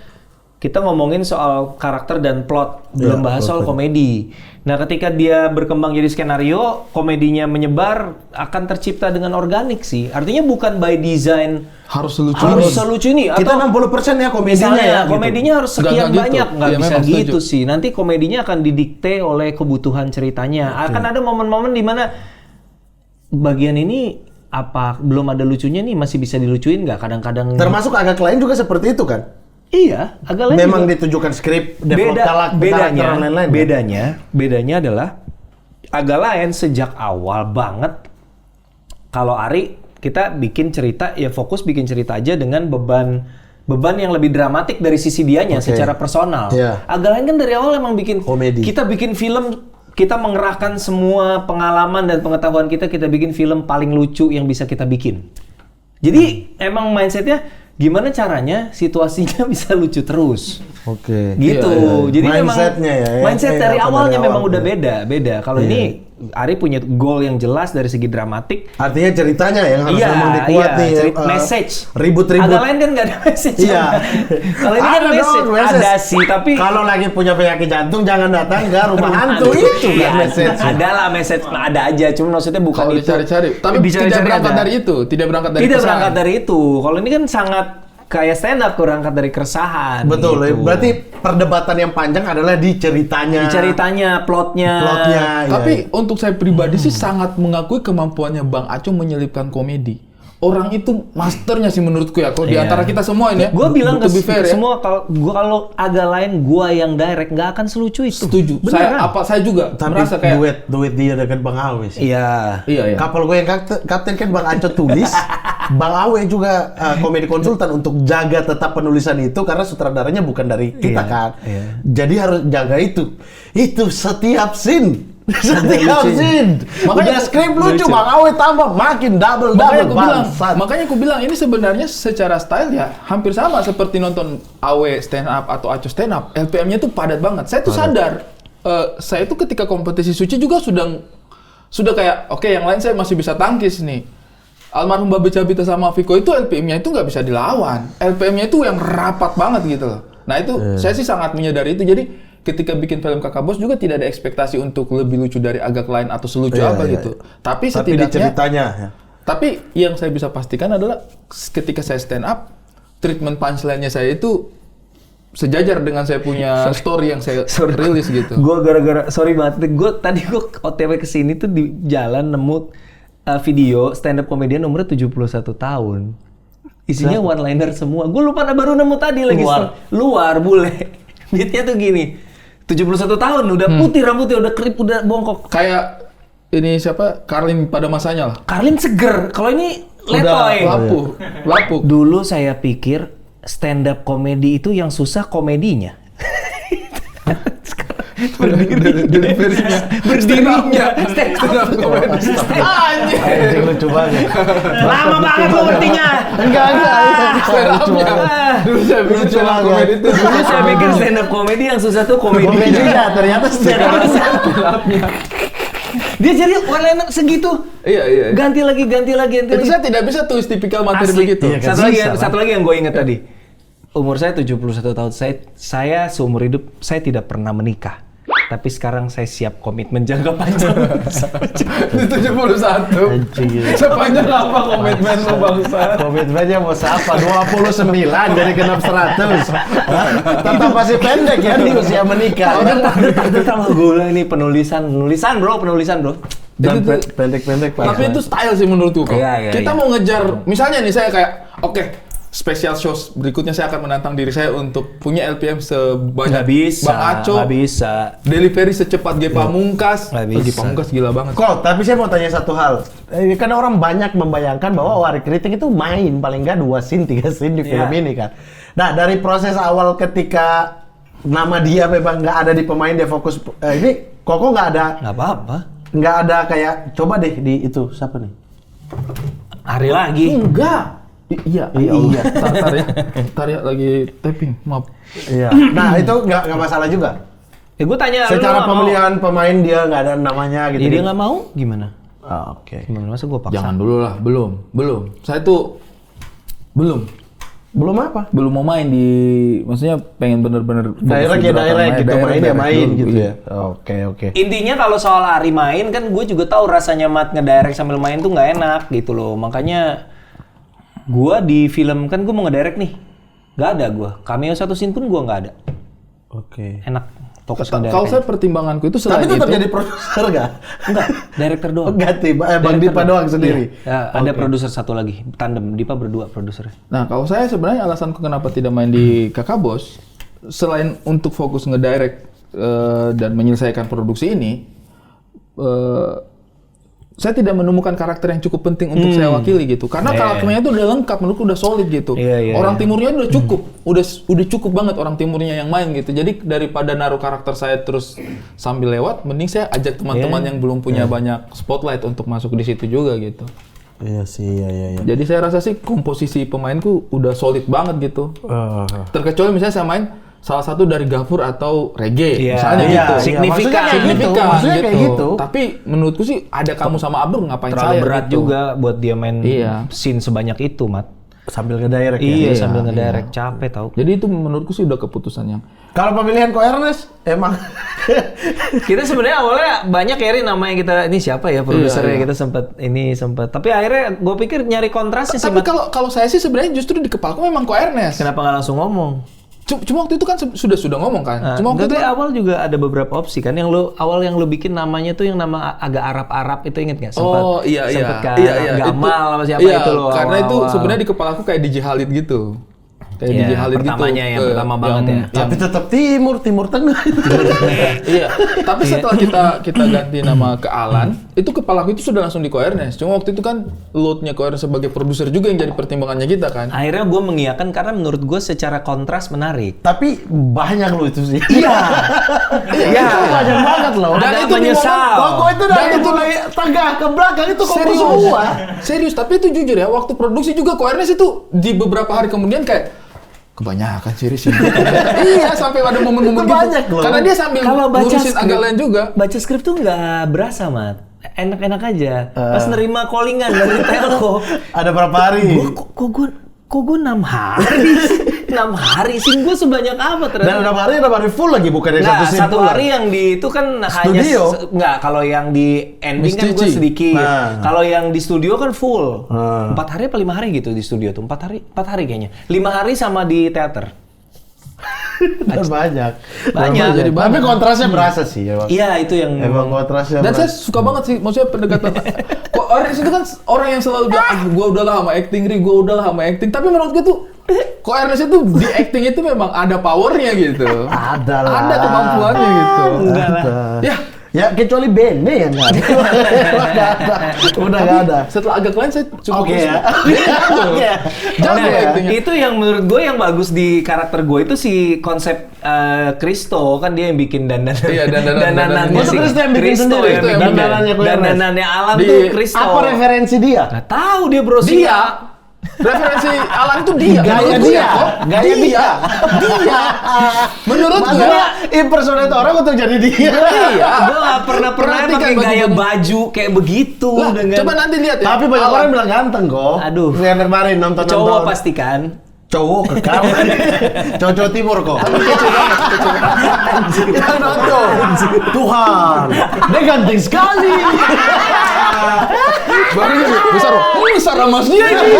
kita ngomongin soal karakter dan plot, belum bahas soal komedi. Nah, ketika dia berkembang jadi skenario, komedinya menyebar akan tercipta dengan organik sih. Artinya bukan by design Harus lucu. harus selucu ini Kita atau 60% ya komedinya misalnya ya. gitu. komedinya harus sekian Nggak gitu. banyak, nggak Iya, bisa memang gitu setuju. sih. Nanti komedinya akan didikte oleh kebutuhan ceritanya. Akan ada momen-momen di mana bagian ini apa belum ada lucunya nih, masih bisa dilucuin nggak? Kadang-kadang Termasuk agak lain juga seperti itu kan? iya, agak lain Memang juga. ditujukan skrip, develop karakter dan lain-lain. Bedanya adalah agak lain sejak awal banget. Kalau Ari kita bikin cerita ya fokus bikin cerita aja dengan beban yang lebih dramatik dari sisi dianya Oke. secara personal. Iya. Agak lain kan dari awal emang bikin Komedi. Kita bikin film, kita mengerahkan semua pengalaman dan pengetahuan kita bikin film paling lucu yang bisa kita bikin. Jadi emang mindsetnya gimana caranya situasinya bisa lucu terus. Oke. Gitu. Iya, iya. Jadi memang Mindsetnya ya, mindset dari apa awalnya dari memang awal udah tuh. beda. Kalau ini Ari punya goal yang jelas dari segi dramatik. Artinya ceritanya yang harus memang dikuat nih. message. Ribut-ribut. Agak lain kan nggak ada message. Iya. Kalau ini kan Ada message. dong, message. Ada sih, tapi Kalau lagi punya penyakit jantung jangan datang ke rumah hantu itu Iya, kan message. ada lah message, ada aja. Cuma maksudnya bukan Kalau itu. dicari-cari, tapi Dicari-cari tidak berangkat ada. dari itu, tidak berangkat dari Tidak kesan. berangkat dari itu. Kalau ini kan sangat kayak stand up, berangkat dari keresahan. Betul. gitu. Berarti perdebatan yang panjang adalah di ceritanya. Di ceritanya, plotnya. Plotnya. Tapi iya. untuk saya pribadi sih sangat mengakui kemampuannya Bang Aco menyelipkan komedi. Orang itu masternya sih menurutku ya. Kalau di Iya. antara kita semua ini ya. Gue bilang to ke be fair ya. semua kalau agak lain gue yang direct nggak akan selucu itu. Setuju. Beneran. Saya juga Tapi merasa kayak duet dia dengan Bang Awe sih. Iya. iya. Kapal gue yang kapten kan Bang Aco tulis, Bang Awe juga komedi konsultan untuk jaga tetap penulisan itu karena sutradaranya bukan dari kita Iya, kan. iya. Jadi harus jaga itu. Itu setiap scene. Setiap scene. Makanya skrip lucu, Bang Awe tambah makin double Makanya aku bilang ini sebenarnya secara style ya hampir sama seperti nonton Awe stand up atau Aco stand up. LPM-nya tuh padat banget. Saya tuh sadar saya tuh ketika kompetisi suci juga sudah kayak oke, yang lain saya masih bisa tangkis nih. Almarhum Babe Cabita sama Viko itu LPM-nya itu nggak bisa dilawan. LPM-nya itu yang rapat banget gitu loh. Nah itu saya sih sangat menyadari itu. Jadi ketika bikin film Kakak Bos juga tidak ada ekspektasi untuk lebih lucu dari Agak Lain atau selucu apa gitu. Tapi Tapi di setidaknya ceritanya ya. tapi yang saya bisa pastikan adalah ketika saya stand up, treatment punchline-nya saya itu sejajar dengan saya punya story yang saya rilis gitu. Gue sorry banget, tadi gue OTW kesini tuh di jalan nemu video stand up komedian umurnya 71 tahun. Isinya one liner semua. Gue lupa baru nemu tadi lagi. Luar bule. Beatnya tuh gini. 71 tahun udah putih rambutnya, udah kerip, udah bongkok. Kayak ini siapa? Karlin pada masanya lah. Karlin seger. Kalau ini letoy. Lapuk. Dulu saya pikir stand up komedi itu yang susah komedinya. Deliverynya, berdirinya, stand up comedy. Anjing lucu banget. Lama banget lu ngertinya. Enggak. Stand up-nya. Dulu saya pikir stand up comedy itu Dulu saya pikir stand up komedi yang susah tuh komedinya. Komedinya ternyata stand up-nya. Dia jadi one liner segitu. Iya. Ganti lagi. Itu saya tidak bisa tulis tipikal materi Asli. begitu. Iya, kan? Satu lagi yang gue ingat tadi. Umur saya 71 tahun. Saya seumur hidup saya tidak pernah menikah. Tapi sekarang saya siap komitmen jangka panjang. Di 71. Sepanjang apa komitmen lu bangsa? Komitmennya mau siapa? 29 dari genap 100. Tetap masih pendek ya di usia menikah. Tahu gue bilang ini penulisan bro. Dan Itu tuh- pendek-pendek Pak. Tapi itu style sih menurutku kok. Iya. Kita mau ngejar, misalnya nih saya kayak, oke, special shows berikutnya saya akan menantang diri saya untuk punya LPM sebanyak Nggak bisa. Bang Aco, Nggak bisa. delivery secepat G Pamungkas. Nggak G bisa. Pamungkas gila banget. Kok, tapi saya mau tanya satu hal. Karena orang banyak membayangkan bahwa Warik Kritik itu main paling nggak 2 scene, 3 scene di film ini kan. Nah, dari proses awal ketika nama dia memang nggak ada di pemain, dia fokus ini Koko nggak ada, Nggak apa-apa. nggak ada kayak coba deh di itu siapa nih? Hari lagi. Enggak. Iya. Tar ya lagi tapping, maaf. Iya. Nah, itu nggak masalah juga. Gue tanya lu Secara nggak pemilihan pemain dia nggak ada namanya mau. gitu. Ya, dia nggak mau gimana? Oke. Gimana masa gue paksa? Jangan dulu lah, belum. Saya tuh Belum apa? belum mau main di, maksudnya pengen bener-bener fokus Direct di ya belakang, direct gitu, main ya direct main dulu, gitu iya. ya. Oke. Intinya kalau soal Ari main kan gue juga tahu rasanya Mat ngedirect sambil main tuh nggak enak gitu loh. Makanya gue di film kan gue mau ngedirect nih, nggak ada gue. Cameo satu scene pun gue nggak ada. Oke. Enak fokus ngedirect. Kalau saya pertimbanganku itu Tapi selain tetap itu, jadi produser nggak? Enggak, director doang. Ganti, Bang Dipa doang sendiri. Ya, ada produser satu lagi, tandem Dipa berdua produsernya. nah kalau saya sebenarnya alasanku kenapa tidak main di Kakak Bos, selain untuk fokus ngedirect dan menyelesaikan produksi ini, saya tidak menemukan karakter yang cukup penting untuk saya wakili gitu. Karena karakternya itu udah lengkap, menurutku udah solid gitu. Orang timurnya udah cukup, udah cukup banget orang timurnya yang main gitu. Jadi daripada naruh karakter saya terus sambil lewat, mending saya ajak teman-teman yang belum punya banyak spotlight untuk masuk di situ juga gitu. Iya sih, iya. Jadi saya rasa sih komposisi pemainku udah solid banget gitu. Terkecuali misalnya saya main salah satu dari Gafur atau Reggae, misalnya gitu. Maksudnya kayak gitu. Tapi menurutku sih ada kamu sama Abdur ngapain Terlalu saya berat gitu. juga buat dia main Iya. scene sebanyak itu, Mat. Sambil ngedirect ya. Iya, sambil ngedirect capek tau. Jadi itu menurutku sih udah keputusan yang Kalau pemilihan Ko Ernest emang Kita sebenarnya awalnya banyak ya Rin, namanya kita ini siapa ya produsernya, kita sempat tapi akhirnya gue pikir nyari kontrasnya sih. Tapi kalau saya sih sebenarnya justru di kepalaku memang Ko Ernest. Kenapa nggak langsung ngomong? Cuma waktu itu kan sudah ngomong kan. Nah, Cuma waktu itu tapi awal juga ada beberapa opsi kan, yang lu bikin namanya tuh yang nama agak Arab itu, inget nggak? iya. Sempet kayak Gamal sama siapa itu loh. Karena itu awal-awal. sebenarnya di kepalaku kayak DJ Khalid gitu. Kayak DJ Khalid gitu. pertamanya yang pertama banget ya. tapi tetap timur tengah itu. Iya, tapi setelah kita ganti nama ke Alan, itu kepalaku itu sudah langsung di Ko Ernest. Cuma waktu itu kan load-nya Ko Ernest sebagai produser juga yang jadi pertimbangannya kita kan. Akhirnya gue mengiyakan karena menurut gue secara kontras menarik. Tapi banyak lo itu sih. Iya. Itu banyak banget loh. Dan Dan itu menyesal. Koko itu dari mulai tengah ke belakang itu Koko semua. Serius, tapi itu jujur ya, waktu produksi juga Ko Ernest itu di beberapa hari kemudian kayak kebanyakan series ini. Iya, sampai ada momen-momen Itu gitu. banyak loh. Karena dia sambil Kalau baca ngurusin skrip- agak lain juga. Baca skrip tuh nggak berasa, Mat. Enak-enak aja. Pas nerima callingan dari telco, Ada berapa hari? kok gue 6 hari sih? 6 hari sih gue sebanyak apa Dan ternyata. 6 hari full lagi, bukan yang Nggak, satu satu scene hari yang di itu kan Studio. nggak, kalau yang di ending kan gue Miss Cici. sedikit. Nah. Kalau yang di studio kan full. Hmm. 4 hari apa 5 hari gitu di studio tuh. 4 hari kayaknya. 5 hari sama di teater. Dan banyak. Banyak. Jadi Tapi banyak. kontrasnya berasa sih emang. Iya, itu yang Emang kontrasnya Dan saya berasa. suka banget sih, maksudnya pendekatan. Kok Ernest itu kan orang yang selalu bilang, gue udahlah sama acting, gue udahlah sama acting. Tapi menurut gue tuh, kok Ernest itu di acting itu memang ada powernya gitu. Ada lah. Ada kemampuannya gitu. Enggak lah. Ya, Ya kecuali Bene yang nggak ada. Udah nggak ada. setelah agak lain saya cukup Oke ya. Oke. Jago Nah, actingnya. itu yang menurut gue yang bagus di karakter gue itu si konsep Kristo kan dia yang bikin Iya, dandanannya Oh, itu Kristo yang bikin sendiri? Kristo yang bikin. Dandanannya alam Di- tuh Kristo. Apa referensi dia? Nggak tahu dia bro Dia referensi alam itu dia. Gaya Menurut gue, dia. kok. Gaya dia. Dia. Menurut gue. Maksudnya impersonate orang untuk jadi dia. Iya. Gue nggak pernah Perhatikan pakai gaya baju-baju. baju kayak begitu Lah, dengan coba nanti lihat ya. Tapi banyak Alam. orang bilang ganteng kok. Aduh. Yang kemarin nonton cowok pasti kan. Cowok ke kamar. Cowok timur kok. Yang nonton. Tuhan. Dia ganteng sekali. Baru ini besar. Besar mas dia ini.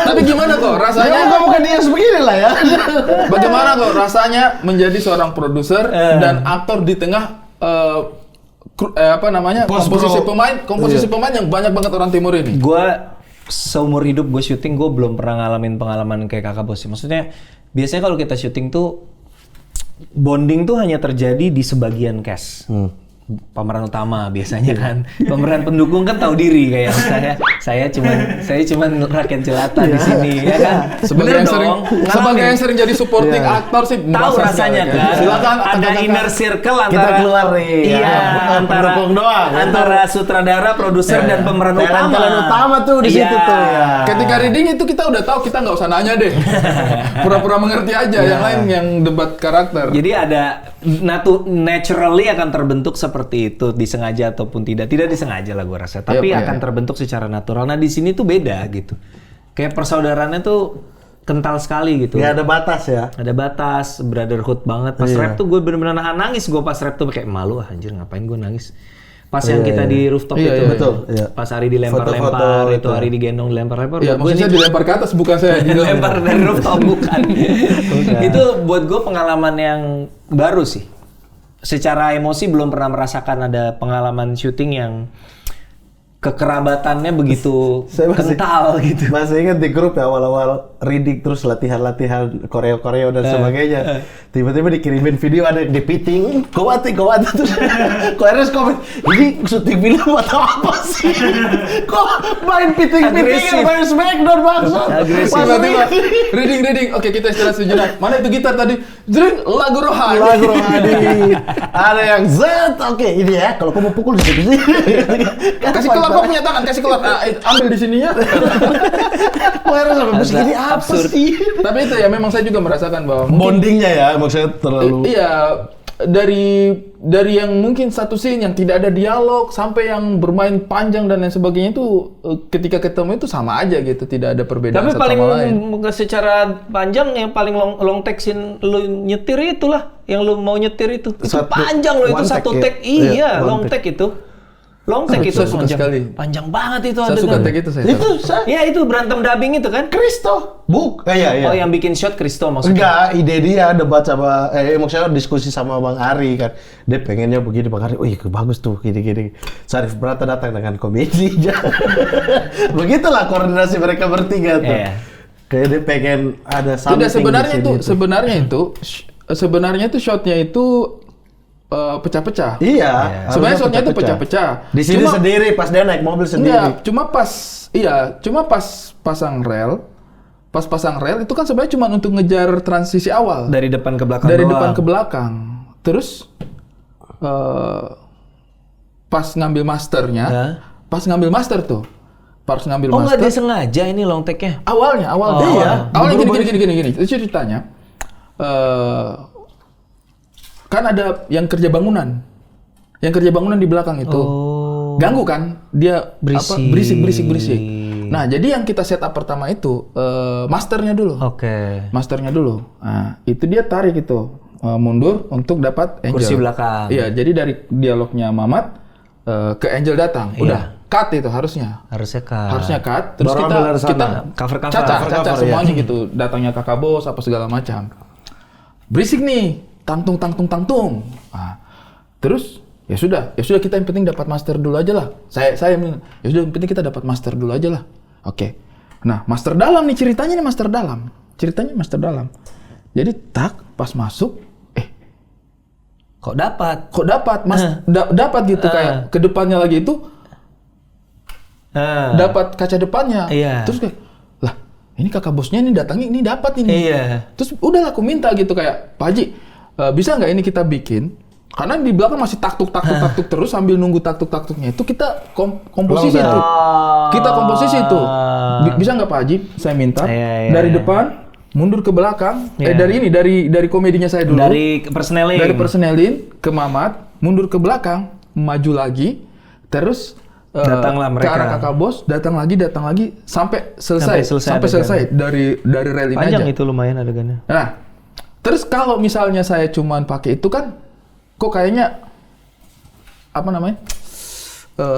Tapi gimana kok rasanya? Ya bukan dia sebegini lah ya. Bagaimana kok rasanya menjadi seorang produser dan aktor di tengah apa namanya komposisi pemain yang banyak banget orang timur ini. Gue seumur hidup gue syuting gue belum pernah ngalamin pengalaman kayak Kakak Bos. Maksudnya biasanya kalau kita syuting tuh bonding tuh hanya terjadi di sebagian cast. Pemeran utama biasanya kan. Pemeran pendukung kan tahu diri kayak saya cuman rakyat jelata di sini ya kan. Sebagai yang Ngalamin. sering jadi supporting aktor sih Tahu merasa rasanya sekali, kan. Silakan Ada kakak-kakak. inner circle Kita antara keluar nih. Iya, ya. Bukan antara pendukung doang. antara sutradara, produser dan pemeran utama. Talent utama tuh di situ tuh ya. Ketika reading itu kita udah tahu, kita nggak usah nanya deh. Pura-pura mengerti aja. Yang lain yang debat karakter. Jadi ada naturally akan terbentuk seperti itu, disengaja ataupun tidak disengaja lah gue rasa. Tapi Yap, akan iya. terbentuk secara natural. Nah di sini tuh beda gitu. Kayak persaudaraannya tuh kental sekali gitu. Gak ada batas ya. Ada batas, brotherhood banget. Pas Iya. rap tuh gue bener-bener nahan nangis. Gue pas rap tuh kayak malu, anjir ngapain gue nangis. Pas yang kita di rooftop Iya, itu, iya, betul, iya. Pas Ari dilempar-lempar, Foto-foto itu itu. Ari digendong dilempar-lempar. Ya, buat gue maksudnya nih- dilempar ke atas, bukan saya dilempar dari rooftop bukan. Itu buat gue pengalaman yang baru sih. Secara emosi belum pernah merasakan ada pengalaman syuting yang kekerabatannya begitu Saya masih- kental gitu. Masih ingat di grup ya awal-awal reading terus latihan-latihan koreo-koreo dan sebagainya. Tiba-tiba dikirimin video ada yang dipiting, kuat terus Ernest komen, ini syuting film atau apa sih? Kok main piting-piting Agresif. main smackdown bangsa? Agresif. Tiba-tiba reading. Oke, kita istirahat sejenak. Mana itu gitar tadi? Jreng, lagu rohani. Lagu rohani. Ada yang Z, oke ini ya. Kalau kamu pukul di situ sih. Kasih keluar kok punya tangan, kasih keluar. Ah, ambil di sininya. Kok Ernest sampai begini apa Absurd. sih? Tapi itu ya memang saya juga merasakan bahwa mungkin Bondingnya ya, maksudnya terlalu. iya dari yang mungkin satu scene yang tidak ada dialog sampai yang bermain panjang dan lain sebagainya itu ketika ketemu itu sama aja gitu, tidak ada perbedaan Tapi satu paling sama lain. secara panjang yang paling long take scene lu nyetir itulah, yang lu mau nyetir itu. Itu Satu- panjang loh itu one satu take ya? take. Iya, Iya, one long take itu. Long take itu Saya suka panjang. sekali. Panjang banget itu Saya suka adegan. take itu saya. Itu saya Iya itu berantem dubbing itu kan? Kristo. Iya. Oh yang bikin shot Kristo maksudnya? Enggak, ide dia debat sama maksudnya diskusi sama Bang Ari kan. Dia pengennya begini Bang Ari. Wih, bagus tuh gini-gini. Sarif Brata datang dengan komedinya. Begitulah koordinasi mereka bertiga tuh. Iya. Kayak dia pengen ada something Tidak, sebenarnya di itu sini sebenarnya itu shotnya itu pecah-pecah. Iya. Sebenarnya harusnya shotnya itu pecah-pecah. Di sini Cuma- sendiri pas dia naik mobil sendiri. Enggak, cuma pas pasang rel, itu kan sebenarnya cuma untuk ngejar transisi awal Dari depan ke belakang dari doang. depan ke belakang. Terus pas ngambil masternya, Hah? pas ngambil master tuh, pas ngambil Oh nggak master. dia sengaja ini long take-nya? Awalnya, Oh. iya. Awalnya gini. Itu ceritanya. Kan ada yang kerja bangunan. Yang kerja bangunan di belakang itu. Oh. Ganggu kan? Dia Berisik. berisik. Nah, jadi yang kita setup pertama itu masternya dulu. Oke. Masternya dulu. Nah, itu dia tarik itu mundur untuk dapat Angel. Kursi belakang. Iya, jadi dari dialognya Mamat ke Angel datang. Udah cut itu harusnya. Harusnya kan. Harusnya cut. Terus Baru kita ambil dari sana. kita Cover-cover. cacat Cover-cover, semuanya gitu. Datangnya Kakak Bos apa segala macam. Berisik nih, tangtung. Nah, terus ya sudah kita yang penting dapat master dulu aja lah. Saya bilang, ya sudah yang penting kita dapat master dulu aja lah. Oke. Nah, master dalam nih ceritanya nih master dalam. Jadi pas masuk, Kok dapat? dapat gitu kayak ke depannya lagi itu dapat kaca depannya. Iya. Terus kayak, lah ini kakak bosnya ini datangnya ini dapat ini. Iya. Terus udahlah aku minta gitu kayak, Pak Haji, bisa nggak ini kita bikin? Karena di belakang masih taktuk terus sambil nunggu taktuknya itu kita komposisi Long itu. Oh. Kita komposisi itu. Bisa nggak Pak Haji? Saya minta Iya, dari iya. depan mundur ke belakang. Iya. Dari komedinya saya dulu. Dari personeling. Dari personelin ke Mamat, mundur ke belakang, maju lagi, terus Datanglah mereka. ke arah kakak bos, datang lagi sampai selesai adegan. dari rel ini Panjang aja. itu lumayan adegannya. Nah, terus kalau misalnya saya cuman pakai itu kan, kok kayaknya apa namanya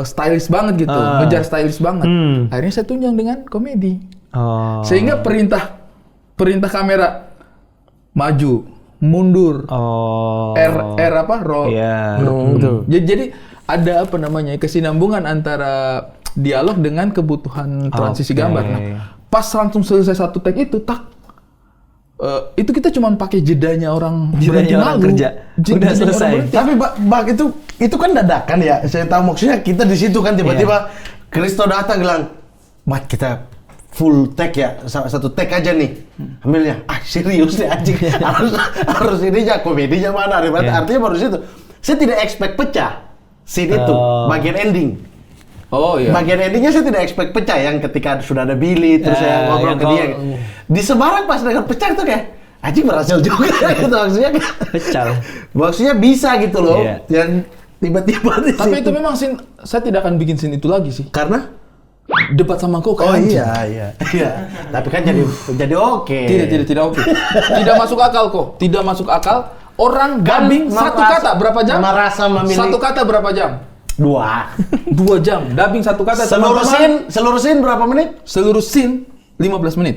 stylish banget gitu, ngejar stylish banget. Akhirnya saya tunjang dengan komedi, Oh. sehingga perintah kamera maju, mundur, Oh. R apa roll. Iya. Jadi ada apa namanya kesinambungan antara dialog dengan kebutuhan transisi Oke. gambar. Nah, pas langsung selesai satu take itu itu kita cuma pakai jedanya orang berhenti orang malu. kerja. Udah Jedanya selesai. orang berhenti. Tapi Bang itu kan dadakan ya. Saya tahu maksudnya kita di situ kan tiba-tiba Kristo datang bilang, "Mat, kita full take ya, satu take aja nih." Ambilnya, serius nih anjing. harus ini aja komedinya mana? Artinya baru situ. Saya tidak expect pecah scene itu bagian ending. Oh iya. Bagian endingnya saya tidak expect pecah yang ketika sudah ada Billy terus saya ngobrol yang ke dia. Di Semarang pas dengar pecah itu kayak anjing berhasil juga gitu maksudnya. Pecah. Maksudnya bisa gitu loh. Iya. Yang tiba-tiba di Tapi situ. itu memang scene, saya tidak akan bikin scene itu lagi sih. Karena Debat sama kau oh kayak anjing. iya. Tapi kan jadi oke. Tidak oke. Tidak masuk akal kok. Tidak masuk akal. Orang dubbing satu kata berapa jam? Merasa memilih Satu kata berapa jam? 2. 2 jam. Dubbing satu kata. Seluruh scene berapa menit? Seluruh scene 15 menit.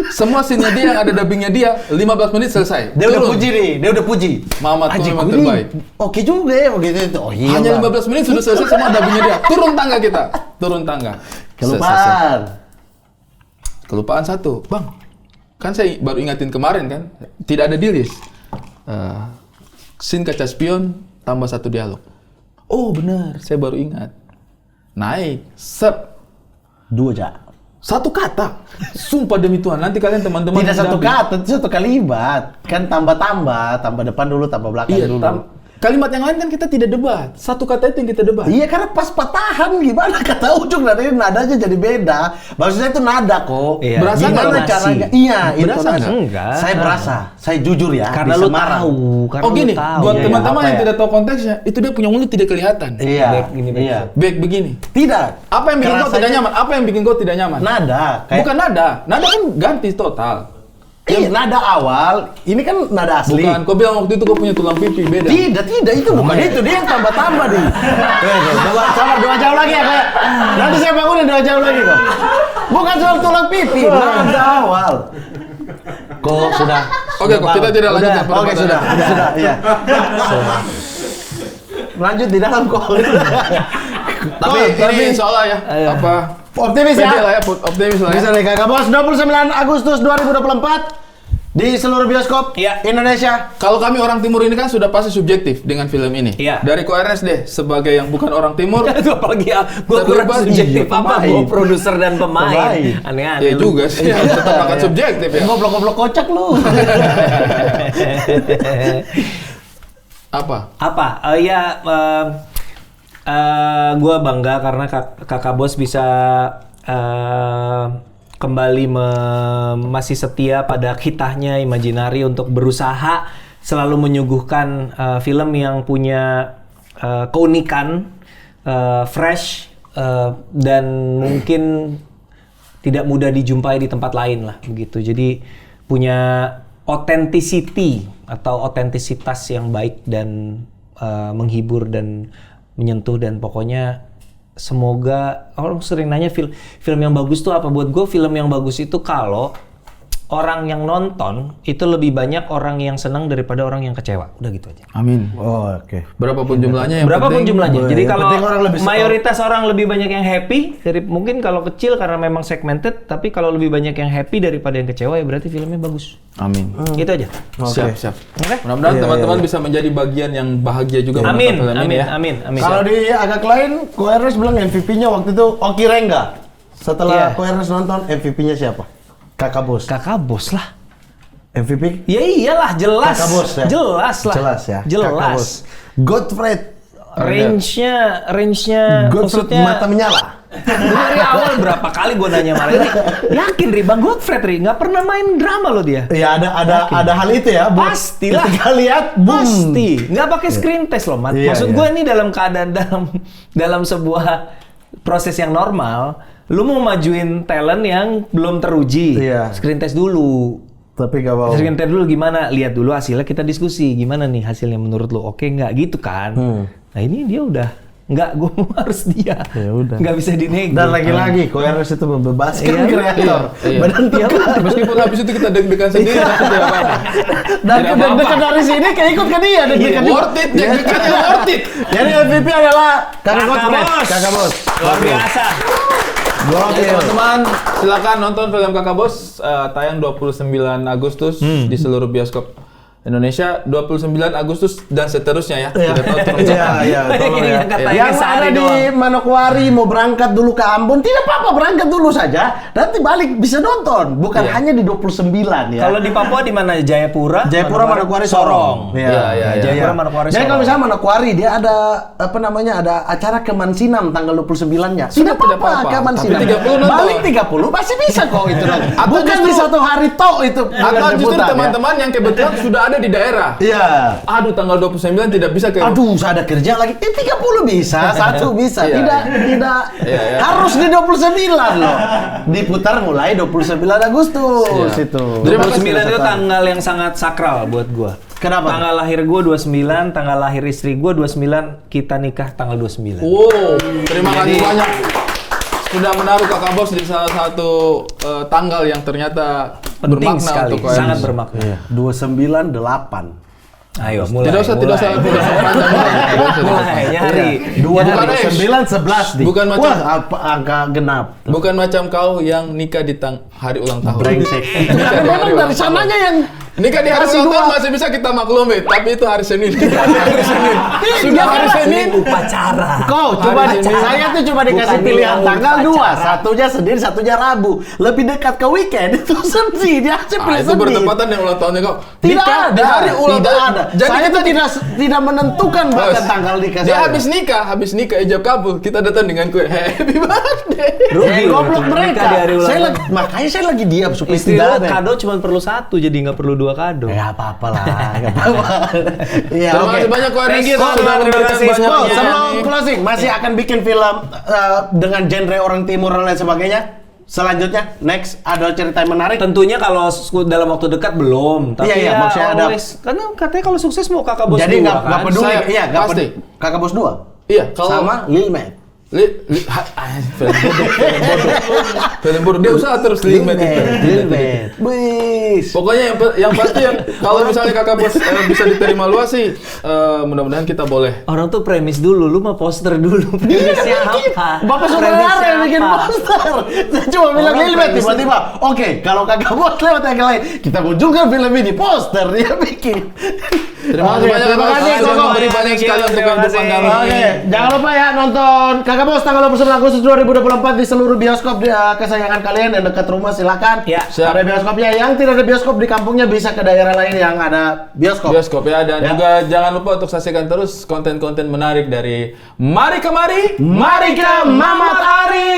Semua scene-nya dia yang ada dubbingnya dia 15 menit selesai. Dia udah Turun. puji nih, dia udah puji. Mamat tuh Anjing, memang ini terbaik. Oke juga ya begitu itu. Oh iya. Hanya Bang. 15 menit sudah selesai semua dubbingnya dia. Turun tangga kita. Turun tangga. Kelupaan. Kelupaan satu. Bang, kan saya baru ingatin kemarin kan. Tidak ada di list. Scene kaca spion tambah 1 dialog. Oh benar, saya baru ingat. Naik, set. 2 aja. 1 kata. Sumpah demi Tuhan, nanti kalian teman-teman Tidak yang 1 dubbing. kata, itu 1 kalimat. Kan tambah depan dulu, tambah belakang Iya, dulu. kalimat yang lain kan kita tidak debat. 1 kata itu yang kita debat. Iya karena pas patahan gimana kata ujung nadanya jadi beda. Maksudnya itu nada kok. Iya. Berasa nggak Gimana intonasi? caranya? Iya, Berasa intonasi. nggak? Enggak. Saya berasa. Saya jujur ya. Karena di lu Semarang. tahu. Karena Oh lu gini, tahu. buat Iya, teman-teman apa yang ya? tidak tahu konteksnya, itu dia punya mulut tidak kelihatan. Iya. Back gini, back. Iya. Baik begini. Tidak. Apa yang bikin kau Kerasanya tidak nyaman? Apa yang bikin kau tidak nyaman? Nada. Bukan nada. Nada kan ganti total. Iya, nada awal. Ini kan nada asli. Bukan, kau bilang waktu itu kau punya tulang pipi, beda. Tidak, itu bukan itu. Dia yang tambah-tambah nih. Sabar, 2 jam lagi ya, kayak. Nanti saya bangunin 2 jam lagi kok. Bukan soal tulang pipi, nada awal. Kok sudah. Oke, kok kita tidak lanjutkan Oke, perdebatan. sudah, iya. Lanjut di dalam kok. Tapi ini soalnya ya, apa? Optimis Pede ya. lah ya, optimis lah ya. Bisa nih Kakak Bos, 29 Agustus 2024 di seluruh bioskop Iya. Indonesia. Kalau kami orang timur ini kan sudah pasti subjektif dengan film ini. Iya. Dari Ko Ernest deh, sebagai yang bukan orang timur, Itu apalagi ya, gue kurang Terlibat. subjektif Iya, apa? pemain. Gue produser dan pemain. Pemain. Aneh-aneh. ya juga sih, tetap akan Iya. subjektif ya. Goblok-goblok kocak lu. Apa? Apa? Gue bangga karena kakak bos bisa kembali masih setia pada kitahnya Imaginary untuk berusaha selalu menyuguhkan film yang punya keunikan, fresh, dan mungkin tidak mudah dijumpai di tempat lain lah begitu. Jadi punya authenticity atau otentisitas yang baik dan menghibur dan menyentuh, dan pokoknya semoga orang sering nanya film yang bagus tuh apa. Buat gue film yang bagus itu kalau orang yang nonton itu lebih banyak orang yang senang daripada orang yang kecewa. Udah gitu aja. Amin. Oh, oke. Berapapun jumlahnya yang Berapapun penting, jumlahnya. Jadi yang kalau penting orang lebih mayoritas orang lebih banyak yang happy dari, mungkin kalau kecil karena memang segmented, tapi kalau lebih banyak yang happy daripada yang kecewa ya berarti filmnya bagus. Amin. Gitu aja. Siap. Oke. Mudah-mudahan Iya, teman-teman bisa menjadi bagian yang bahagia juga Amin. menonton film ini ya. Amin. Kalau di agak lain, Ko Ernest bilang MVP-nya waktu itu Oki Rengga. Setelah Iya. Ko Ernest nonton, MVP-nya siapa? Kakak Bos. Kakak bos lah. MVP? Ya iyalah, jelas. Kakak Bos ya? Jelas lah. Jelas ya. Kakak Jelas. Bos. Godfred. Range-nya Godfred maksudnya mata menyala. dari awal berapa kali gue nanya sama Ri, yakin Ri, Bang Godfred Ri nggak pernah main drama loh dia. Ya ada hal itu ya. buat Pastilah. Ketika lihat, boom. Pasti nggak pakai screen test loh, Mat. Iya, Maksud iya. gue ini dalam keadaan dalam sebuah proses yang normal, lu mau majuin talent yang belum teruji, Iya. screen test dulu. Tapi gak mau. Screen test dulu gimana? Lihat dulu hasilnya, kita diskusi gimana nih hasilnya menurut lu, oke nggak gitu kan? Nah ini dia udah nggak, gue harus dia. Ya udah. Nggak bisa dinego. Dan lagi-lagi, Ko Ernest itu membebaskan Iya, kreator. iya. Badan tiap Meskipun habis itu kita deg-degan sendiri, tapi tidak apa-apa. Dan Tidak apa-apa. deg-degan dari sini kayak ikut ke dia. Deg-degan juga. Worth it, deg-degannya worth it. Jadi MVP adalah Kakak Kakak Godfred. Bos. Kakak Bos. Luar biasa. Oke, teman-teman, silakan nonton film Kakak Bos, tayang 29 Agustus di seluruh bioskop Indonesia, 29 Agustus dan seterusnya ya. Tidak tahu terus kapan. Iya, tolong ya. Katanya Yang sehari ada di doang. Manokwari mau berangkat dulu ke Ambon, tidak apa-apa, berangkat dulu saja. Nanti balik bisa nonton, bukan Iya. hanya di 29 ya. Kalau di Papua di mana? Jayapura, Jayapura, Manokwari, Sorong. Iya. Jayapura, Manokwari, Jadi Sorong. kalau misalnya Manokwari dia ada apa namanya, ada acara Kemansinam tanggal 29-nya. Sudah, Tidak tidak apa-apa, apa-apa. Kemansinam. Tapi 30 nonton. Balik 30 masih bisa kok itu nonton. Atau Bukan di justru- satu hari tok itu. Atau justru rebutan, ya. teman-teman yang kebetulan sudah ada di daerah. Iya. Aduh, tanggal 29 tidak bisa ke. Aduh, saya ada kerja lagi. 30 bisa, satu bisa. Iya, Tidak Iya. harus di 29 loh. Diputar mulai 29 Agustus Siap. itu. Terima kasih. 29 itu tanggal yang sangat sakral buat gua. Kenapa? Tanggal lahir gua 29, tanggal lahir istri gua 29, kita nikah tanggal 29. Wow, terima kasih banyak. Sudah menaruh Kakak Bos di salah satu tanggal yang ternyata Penting bermakna sekali, untuk sangat OMS. bermakna. Iya, 298. Ayo, mulai. Tidak usah panjang. Mulai, nyari. Dua Bukan dari X. 9 11 di. Bukan macam- Wah, apa angka genap. Bukan macam kau yang nikah di hari ulang tahun. Brengsek. Nikah di hari Memang dari ulang tahun. sananya yang Nikah di hari kasih ulang tahun dua. masih bisa kita maklumi, tapi itu hari Senin. Hari Senin. Sudah hari Senin. Upacara. Kau coba Hari Senin. saya tuh cuma dikasih Bukan pilihan dia tanggal upacara. 2, satunya Senin, satunya Rabu. Lebih dekat ke weekend itu Senin, dia aja Ah, pilih itu Senin. bertepatan dengan ulang tahunnya kau. Tidak Nikah ada, di hari ulang tidak tahun. ada. Jadi Saya kita tuh tidak menentukan bahkan Bos, tanggal nikah dia saya. habis nikah ijab kabul, kita datang dengan kue happy birthday. Rugi loh, Goblok nikah mereka. di hari ulang Saya tahun. makanya saya lagi diam supaya Istri tidak lo ada. kado cuma perlu satu, jadi nggak perlu 2 kado. Ya apa-apa lah, nggak apa-apa. Iya, Terima oke. kasih banyak Ko Ernest. Thank you, Sudah teman-teman. Terima memberikan kasih. banyak Oh, informasi. sebelum closing, masih akan bikin film dengan genre orang timur dan lain sebagainya. Selanjutnya, next ada cerita yang menarik. Tentunya kalau dalam waktu dekat belum, tapi Iya, ya maksudnya ada- always. Karena katanya kalau sukses mau Kakak Bos Jadi 2 nggak kan. peduli, Saya- iya nggak pasti. peduli. Kakak Bos 2 Iya, kalau sama Lil Matt. Film bodoh. Dia usaha terus Lil Matt itu. Lil Matt. Wis. Pokoknya yang pasti yang kalau misalnya Kakak Bos bisa diterima luas sih, mudah-mudahan kita boleh. Orang tuh premis dulu, lu mah poster dulu. Premisnya apa? Bapak saudara Premisnya yang bikin apa? poster. Saya cuma bilang Orang Lil Matt, premis- tiba-tiba. Oke, kalau Kakak Bos lewat yang lain, kita munculkan film ini poster dia bikin. Terima Oke, kasih banyak terima Kakak kasih, Bos. Sudah Koko. memberi banyak sekali untuk Terima kehidupan kasih. kami. Oke, jangan lupa ya nonton Kakak Bos tanggal 29 Agustus 2024 di seluruh bioskop kesayangan kalian yang dekat rumah silakan. Ya. Siap. Ada bioskopnya, yang tidak ada bioskop di kampungnya bisa ke daerah lain yang ada bioskop. Bioskop ya, dan Ya. juga jangan lupa untuk saksikan terus konten-konten menarik dari Mari Kemari, Mari ke Mamat Ari.